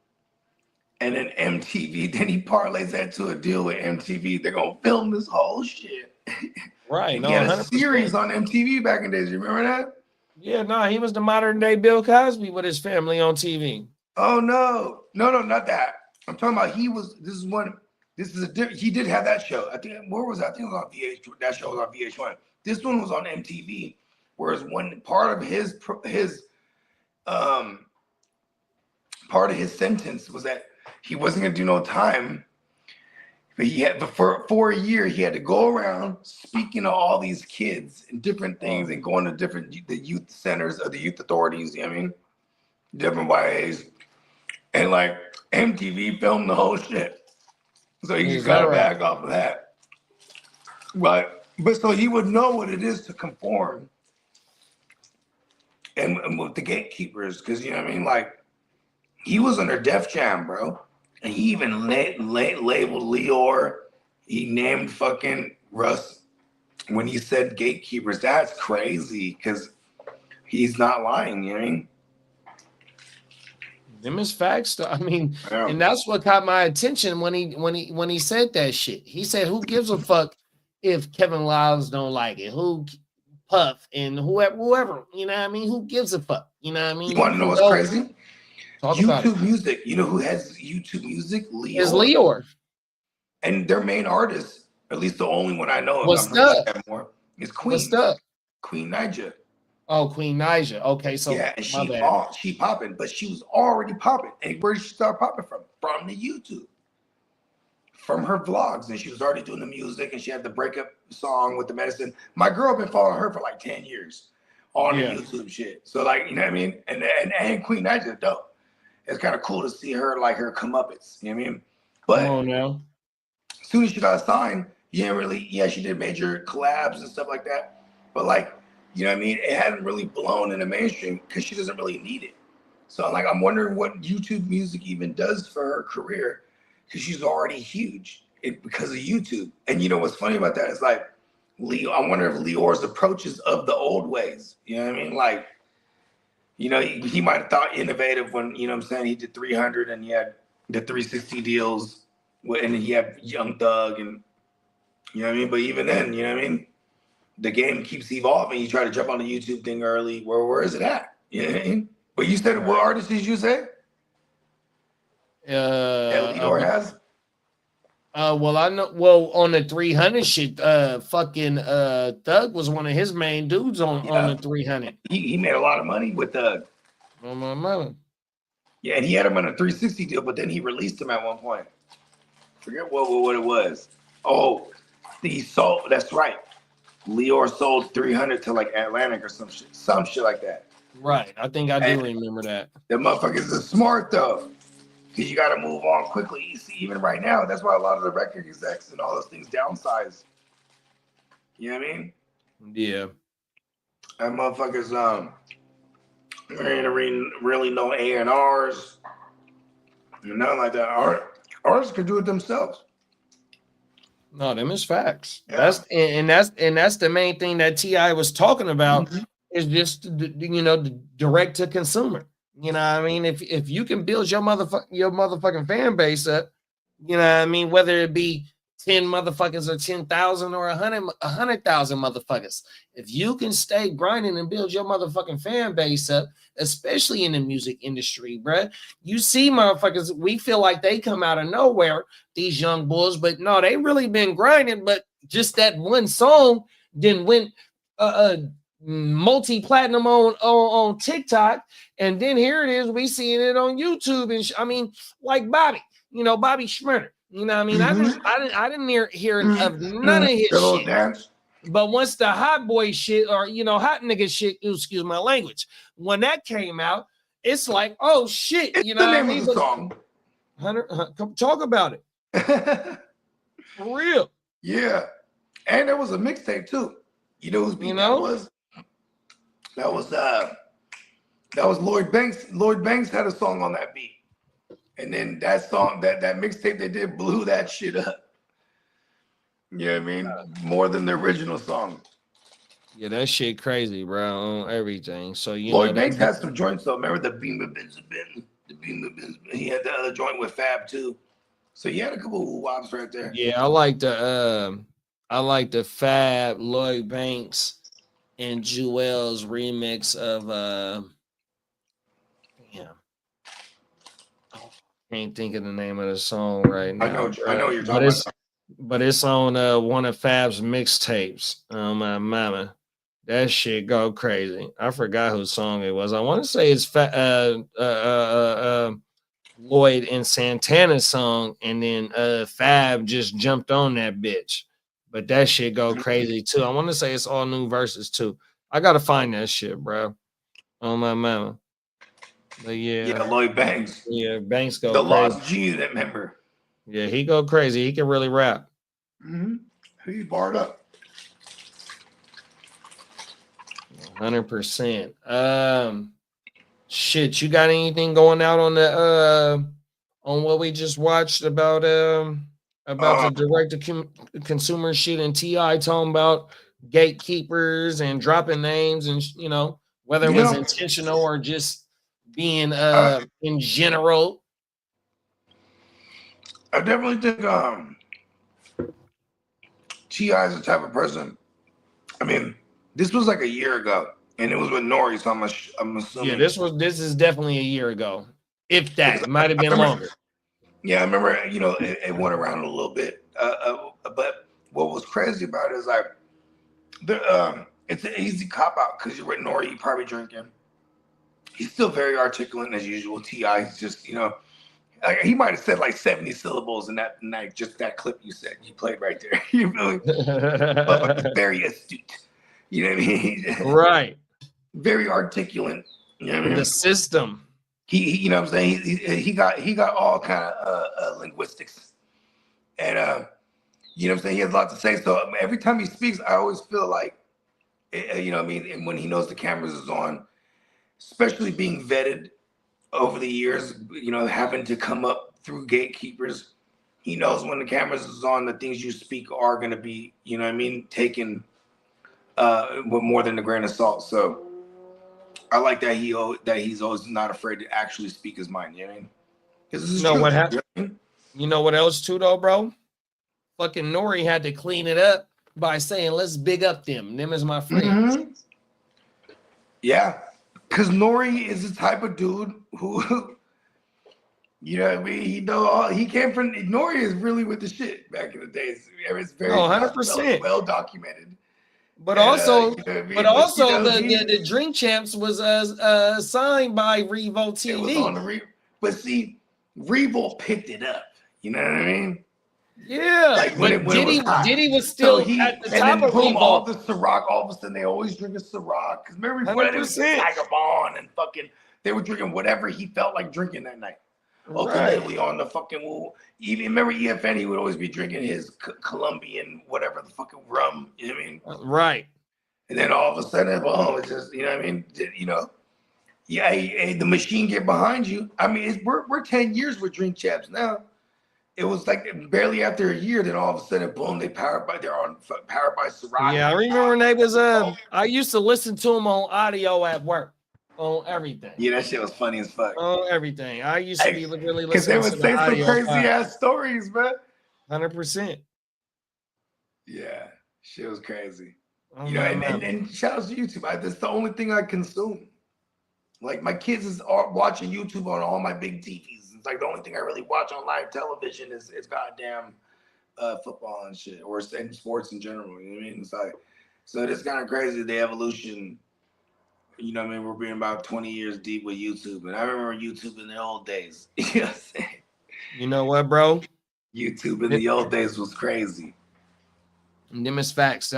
And then MTV, then he parlays that to a deal with MTV. They're gonna film this whole shit. Right. He had a series on MTV back in the days. You remember that? Yeah, no, he was the modern day Bill Cosby with his family on TV. Oh no, not that. I'm talking about he did have that show. I think where was that? I think it was on VH. That show was on VH1. This one was on MTV. Whereas one part of his sentence was that he wasn't gonna do no time, but he had for a year he had to go around speaking to all these kids and different things and going to the youth centers or the youth authorities. You know what I mean, different YAs, and like MTV filmed the whole shit, so he just got a bag off of that. But so he would know what it is to conform, and with the gatekeepers, because you know what I mean, like he was under Def Jam, bro. And he even labeled Leor. He named fucking Russ when he said gatekeepers. That's crazy because he's not lying, you know what I mean? Them is facts, though. I mean, and that's what caught my attention when he said that shit. He said, "Who gives a fuck if Kevin Liles don't like it? Who Puff and whoever, you know what I mean? Who gives a fuck? You know what I mean?" You want to know what's crazy? Talk about YouTube Music. You know who has YouTube Music? Leor. Is Leor. And their main artist, at least the only one I know of, What's I'm not up? more, is Queen. What's up? Queen Naija. Oh, Queen Naija. Okay, so yeah, and my she popping, but she was already popping. And where did she start popping from? From the YouTube. From her vlogs. And she was already doing the music, and she had the breakup song with the medicine. My girl been following her for like 10 years on the YouTube shit. So like, you know what I mean? And Queen Naija, dope. It's kind of cool to see her like her comeuppance, you know what I mean? But come on now. As soon as she got signed, she did major collabs and stuff like that. But like You know what I mean? It hadn't really blown in the mainstream because she doesn't really need it. So like, I'm wondering what YouTube music even does for her career, because she's already huge because of YouTube. And you know what's funny about that is like, I wonder if Leor's approaches of the old ways. You know what I mean? Like, you know, he might have thought innovative when, you know what I'm saying, he did 300 and he had the 360 deals, and he had Young Thug, and you know what I mean? But even then, you know what I mean? The game keeps evolving. You try to jump on the YouTube thing early. Where is it at? You know what I mean? But you said, what artist did you say? That Leor has? Well, I know. Well, on the 300 shit, fucking Thug was one of his main dudes on the 300. He made a lot of money with Thug. On my mother. Yeah, and he had him on a 360 deal, but then he released him at one point. Forget what it was. Oh, he sold. That's right. Leor sold 300 to like Atlantic or some shit like that. Right. I think I do remember that. The motherfuckers are smart though, because you got to move on quickly. You see, even right now, that's why a lot of the record execs and all those things downsize. You know what I mean? Yeah. And motherfuckers, there ain't really no A&Rs, nothing like that. Artists can do it themselves. No, them is facts. Yeah. That's the main thing that T.I. was talking about, is just the direct to consumer. You know what I mean? If you can build your motherfucking fan base up, you know what I mean, whether it be 10 motherfuckers or 10,000 or 100,000 motherfuckers, if you can stay grinding and build your motherfucking fan base up, especially in the music industry, bruh, you see motherfuckers, we feel like they come out of nowhere, these young bulls, but no, they really been grinding, but just that one song then went multi-platinum on TikTok, and then here it is, we seeing it on YouTube, and I mean, like Bobby Schmurder. You know what I mean? I didn't hear of none of his shit. Dance. But once the hot boy shit, or hot nigga shit, excuse my language, when that came out, it's like, oh shit, it's you know the name what I mean? of the song. Hunter, come talk about it. For real. Yeah. And there was a mixtape too. You know whose beat that was? That was Lloyd Banks. Lloyd Banks had a song on that beat. And then that song, that mixtape they did blew that shit up. You know what I mean? More than the original song. Yeah, that shit crazy, bro, on everything. So Lloyd Banks had some joints though. Remember the Beamer Benjamin? He had the other joint with Fab too. So he had a couple of wops right there. Yeah, I like the Fab, Lloyd Banks, and Jewel's remix of can't think of the name of the song right now. I know what you're talking about. But it's on one of Fab's mixtapes. My mama, that shit go crazy. I forgot whose song it was. I want to say it's Lloyd and Santana's song, and then Fab just jumped on that bitch. But that shit go crazy too. I want to say it's all new verses too. I gotta find that shit, bro. On my mama. But yeah, Lloyd Banks. Yeah, Banks go the crazy. Lost G, that member. Yeah, he go crazy. He can really rap. He barred up. 100%. Shit, you got anything going out on the on what we just watched about the direct to consumer shit, and T.I. talking about gatekeepers and dropping names, and whether it was intentional or just being in general? I definitely think T.I. is the type of person. I mean, this was like a year ago, and it was with Nori, so I'm assuming. Yeah, this is definitely a year ago. If that, it might have been longer. Yeah, I remember. It went around a little bit. But what was crazy about it is like, it's an easy cop out because you're with Nori, you probably drinking. He's still very articulate as usual. T.I. He's just, like he might have said like 70 syllables in that night, just that clip you said you played right there. But very astute. You know what I mean? Right. Very articulate. You know what I mean? The system. He you know what I'm saying? He got all kind of linguistics, and you know what I'm saying? He has a lot to say. So every time he speaks, I always feel like You know what I mean? And when he knows the cameras is on, especially being vetted over the years, you know, having to come up through gatekeepers, he knows when the cameras is on, the things you speak are going to be, you know what I mean, taken with more than a grain of salt. So I like that he's always not afraid to actually speak his mind. You know what I mean? You know what happened? You know what else too, though, bro? Fucking Nori had to clean it up by saying, "Let's big up them. Them is my friends." Yeah, because Nori is the type of dude who, you know what I mean? He came from, Nori is really with the shit back in the days. It's very 100%. well documented. But And, also, you know what I mean? but also you know, the Drink Champs was signed by Revo TV. It was on the but see, Revo picked it up. You know what I mean? Yeah, Like but Diddy was still at the top of boom, Revo. all the Ciroc, all of a sudden they always drinking Ciroc. Because remember before that, it was 100%. Vagabond and fucking, they were drinking whatever he felt like drinking that night. Right. Ultimately on the fucking, even remember EFN, he would always be drinking his Colombian, whatever the fucking rum, you know what I mean? Right. And then all of a sudden, boom, it's just, you know what I mean? You know, yeah, the machine get behind you. I mean, we're 10 years with Drink Champs now. It was like barely after a year, then all of a sudden, boom, they're powered by Ciroc. Yeah, I remember when they was I used to listen to them on audio at work, on everything. Yeah, that shit was funny as fuck. On everything. I used to be really Because they listening would to the say some audio crazy file. ass stories, man. 100%. Yeah, shit was crazy. Oh, You know, man. and shout out to YouTube. That's the only thing I consume. Like my kids are watching YouTube on all my big TVs. It's like the only thing I really watch on live television is goddamn football and shit, or and sports in general. You know what I mean? It's like, so it's kind of crazy the evolution. You know what I mean? We're being about 20 years deep with YouTube, and I remember YouTube in the old days. You know what I'm saying? You know what, bro? YouTube in the old days was crazy. And them is facts.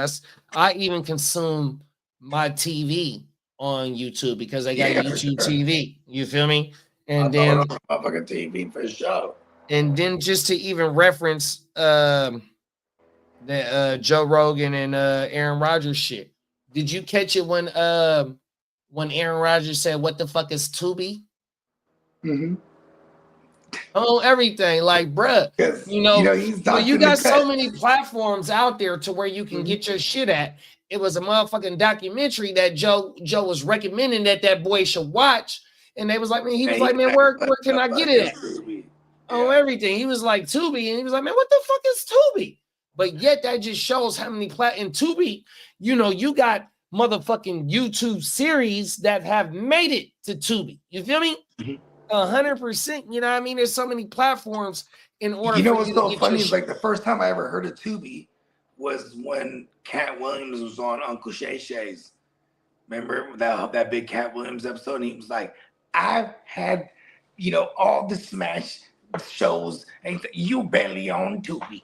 I even consume my TV on YouTube because I got YouTube TV. You feel me? And then motherfucking TV for sure. And then just to even reference the Joe Rogan and Aaron Rodgers shit. Did you catch it when Aaron Rodgers said, "What the fuck is Tubi?" Mm-hmm. Oh, everything. Like, bruh, you got so many platforms out there to where you can get your shit at. It was a motherfucking documentary that Joe was recommending that boy should watch. And they was like, man, man, where can I get it at? Oh, everything. He was like, Tubi. And he was like, man, what the fuck is Tubi? But yet that just shows how many in Tubi, you know, you got motherfucking YouTube series that have made it to Tubi. You feel me? 100%. You know what I mean? There's so many platforms in order. You know what's so funny is like the first time I ever heard of Tubi was when Cat Williams was on Uncle Shay Shay's. Remember that big Cat Williams episode? And he was like, I've had, you know, all the Smash shows, and you barely on Tubi.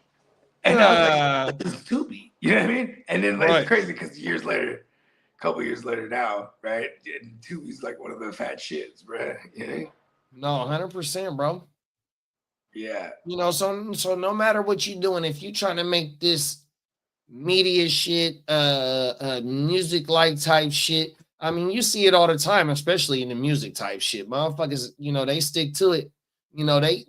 And I was like, this is Tubi. You know what I mean? And then it's crazy because a couple years later now, right? Tubi's like one of the fat shits, bro. You know? No, 100%, bro. Yeah. You know, so no matter what you're doing, if you're trying to make this media shit, music like type shit, I mean, you see it all the time, especially in the music type shit. Motherfuckers, you know, they stick to it. You know, they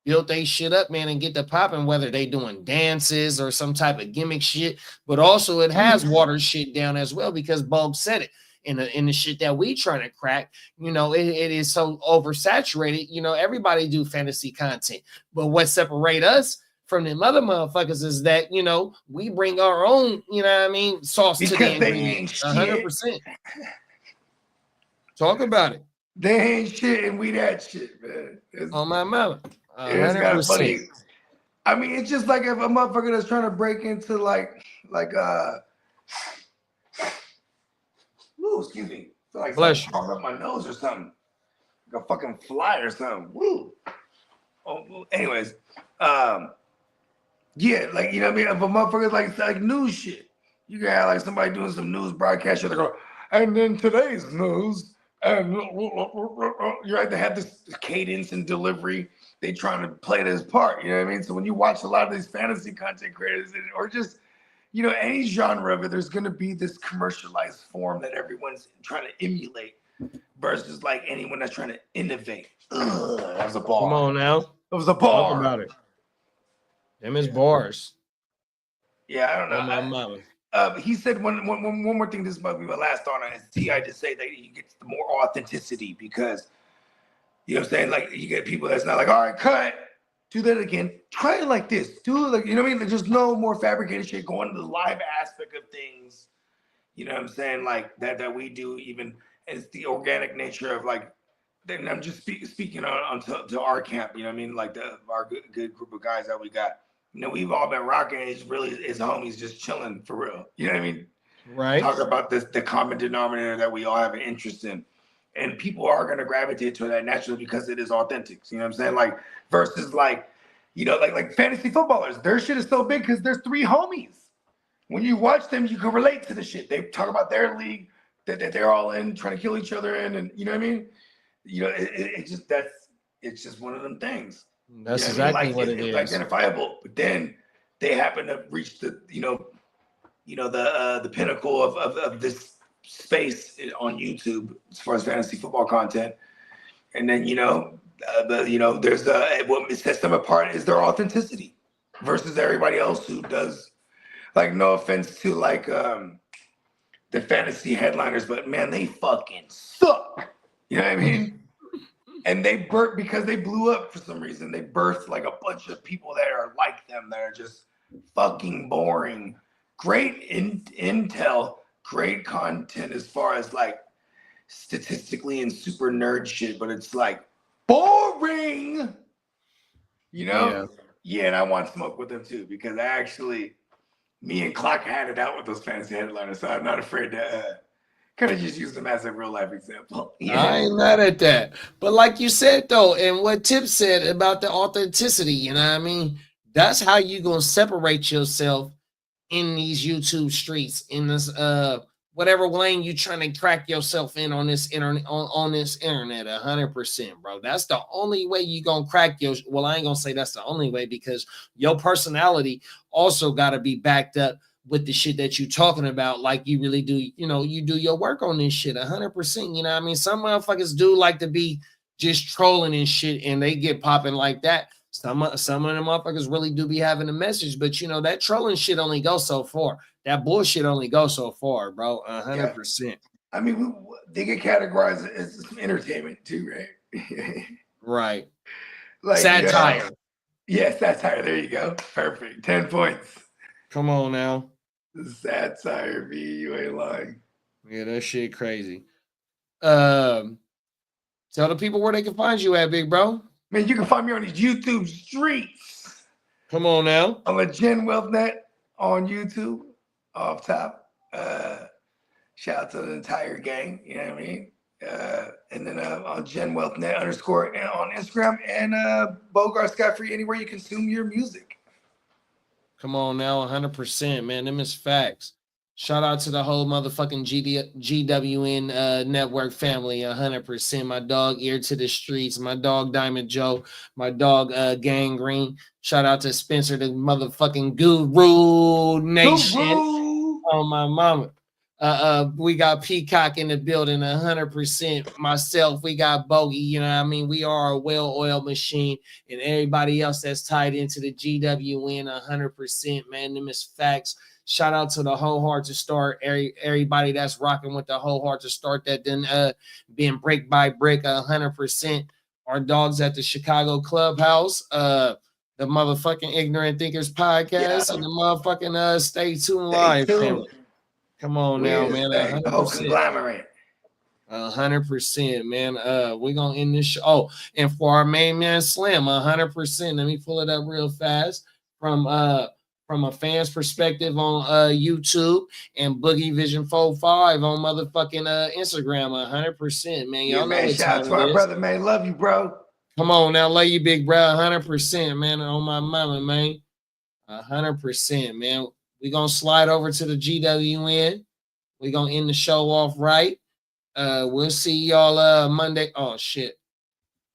build they shit up, man, and get the popping, whether they doing dances or some type of gimmick shit. But also it has water shit down as well because Bob said it. In the shit that we trying to crack, you know, it is so oversaturated. You know, everybody do fantasy content, but what separate us from them other motherfuckers is that, you know, we bring our own, you know what I mean, sauce because to the ingredients. 100%. Talk about it. They ain't shit and we that shit, man. On my mother. It's kind of funny. I mean, it's just like if a motherfucker that's trying to break into ooh, excuse me. I feel like Bless you. Up my nose or something. Like a fucking fly or something. Woo. Oh, well, anyways, yeah, like, you know what I mean? If a motherfucker like news shit, you can have like somebody doing some news broadcast shit. They go, and then today's news, and you right, they have this cadence and delivery. They trying to play this part, you know what I mean? So when you watch a lot of these fantasy content creators, or just you know, any genre of it, there's going to be this commercialized form that everyone's trying to emulate versus like anyone that's trying to innovate. Ugh, that was a bar. Come on now. It was a bar. Talk about it. Them is bars. Yeah, I don't know. On my mama. He said one more thing. This might be my last thought on it. T.I. to say that he gets the more authenticity because, you know what I'm saying? Like, you get people that's not like, all right, cut. Do that again. Try it like this. Do it like, you know what I mean? There's no more fabricated shit going to the live aspect of things. You know what I'm saying? Like that we do, even as the organic nature of like, then I'm just speaking on to our camp, you know what I mean? Like our good group of guys that we got. You know, we've all been rocking. It's really his homies just chilling for real. You know what I mean? Right. Talk about the common denominator that we all have an interest in. And people are going to gravitate to that naturally because it is authentic. You know what I'm saying? Like versus like, you know, like fantasy footballers, their shit is so big because there's 3 homies. When you watch them, you can relate to the shit. They talk about their league that they're all in, trying to kill each other in, and you know what I mean? You know, it's just one of them things. That's you know exactly what it it's is. identifiable, but then they happen to reach the the pinnacle of this space on YouTube as far as fantasy football content, and then there's what sets them apart is their authenticity versus everybody else who does. Like, no offense to like the fantasy headliners, but man, they fucking suck. You know what I mean? And they because they blew up for some reason. They birthed like a bunch of people that are like them that are just fucking boring. Great intel, great content as far as like statistically and super nerd shit, but it's like boring. You know? Yeah, and I want smoke with them too because me and Clock had it out with those fantasy headliners, so I'm not afraid to kind of just use them as a real life example. Yeah. I ain't mad at that. But like you said, though, and what Tip said about the authenticity, you know what I mean? That's how you going to separate yourself in these YouTube streets, in this whatever lane you trying to crack yourself in on this internet, on this internet, 100%, bro. That's the only way you going to crack well, I ain't going to say that's the only way because your personality also got to be backed up with the shit that you talking about, like you really do, you do your work on this shit 100%. You know what I mean? Some motherfuckers do like to be just trolling and shit, and they get popping like that. Some of them motherfuckers really do be having a message, but that trolling shit only goes so far. That bullshit only goes so far, bro. 100%. Yeah. I mean, they get categorized as entertainment too, right? Right. Like satire. Yeah, satire. There you go. Perfect. 10 points. Come on now. Satire, B. You ain't lying. Yeah, that shit crazy. Tell the people where they can find you at, big bro. Man, you can find me on these YouTube streets. Come on now. I'm a Gen WealthNet on YouTube. Off top. Shout out to the entire gang. You know what I mean? And then on Gen WealthNet _ on Instagram and Bogard Scott Free anywhere you consume your music. Come on now, 100%, man. Them is facts. Shout out to the whole motherfucking GWN network family, 100%. My dog Ear to the Streets, my dog Diamond Joe, my dog Gang Green. Shout out to Spencer, the motherfucking Guru Nation. Oh, my mama. We got Peacock in the building, 100%. Myself, we got Bogey, you know what I mean? We are a well-oiled machine, and everybody else that's tied into the GWN, 100%, man. Them is facts. Shout out to the Whole Heart to Start, everybody that's rocking with the Whole Heart to Start that then being brick by brick, 100%. Our dogs at the Chicago Clubhouse, the motherfucking Ignorant Thinkers podcast, and the motherfucking Stay Tuned Live family. Come on now, man. 100%. 100%, man. We're gonna end this show. Oh, and for our main man Slim, 100%. Let me pull it up real fast from a fan's perspective on YouTube and Boogie Vision 45 on motherfucking Instagram, 100%, man. Y'all know what shout out to our brother, man. Love you, bro. Come on now, love you, big bro. 100%, man. On my mama, man. 100%, man. We're going to slide over to the GWN. We're going to end the show off right. We'll see y'all Monday. Oh, shit.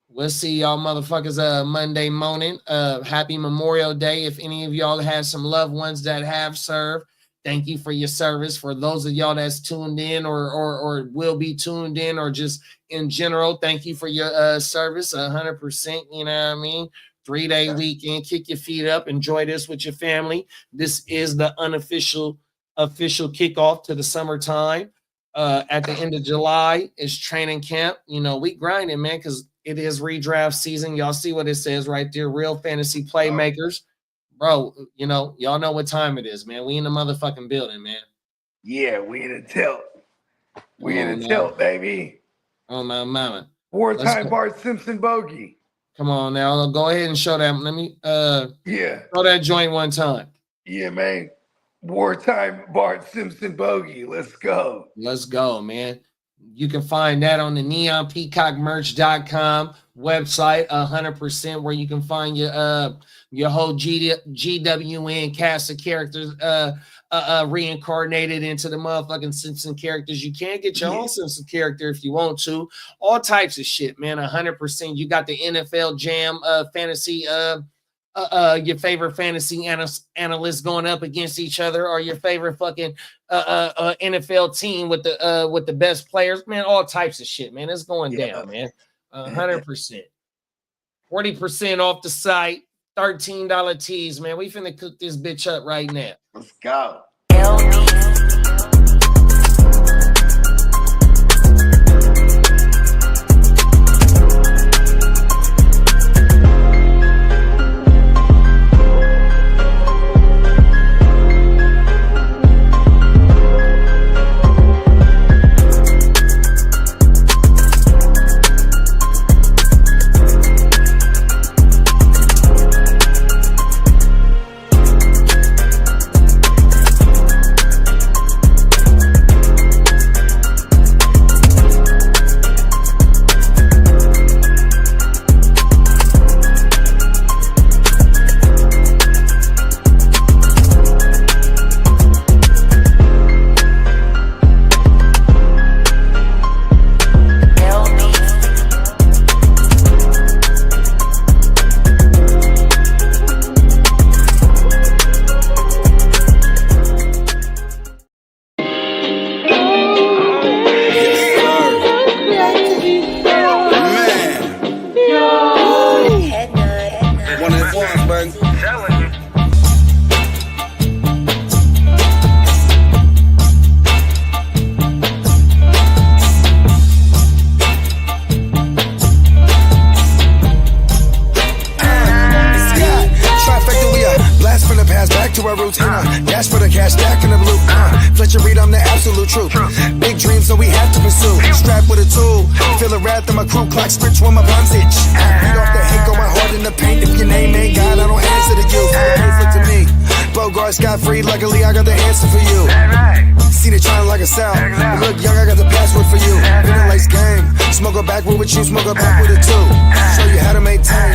We'll see y'all motherfuckers Monday morning. Happy Memorial Day. If any of y'all have some loved ones that have served, Thank you for your service. For those of y'all that's tuned in or will be tuned in or just in general, thank you for your service 100%. You know what I mean? 3-day weekend, kick your feet up, enjoy this with your family. This is the official kickoff to the summertime. At the end of July is training camp. You know, we grinding, man, because it is redraft season. Y'all see what it says right there, real fantasy playmakers. Bro, you know, y'all know what time it is, man. We in the motherfucking building, man. Yeah, we in the tilt. We in the tilt, baby. Oh, my mama. Wartime Bart Simpson bogey. Come on now. Go ahead and show that. Let me show that joint one time. Yeah, man. Wartime Bart Simpson bogey. Let's go. Let's go, man. You can find that on the neonpeacockmerch.com website, 100%, where you can find your whole GWN cast of characters reincarnated into the motherfucking Simpson characters. You can get your own Simpson character if you want to. All types of shit, man. 100%. You got the NFL Jam fantasy your favorite fantasy analysts going up against each other, or your favorite fucking NFL team with the best players, man. All types of shit, man. It's going down, man. 100%. 40% off the site. $13 tees, man. We finna cook this bitch up right now. Let's go. Scot-free, luckily I got the answer for you. See they trying like a sound. You look young, I got the password for you. Lace game, smoke a backward with you, smoke a back with it too. Show you how to maintain.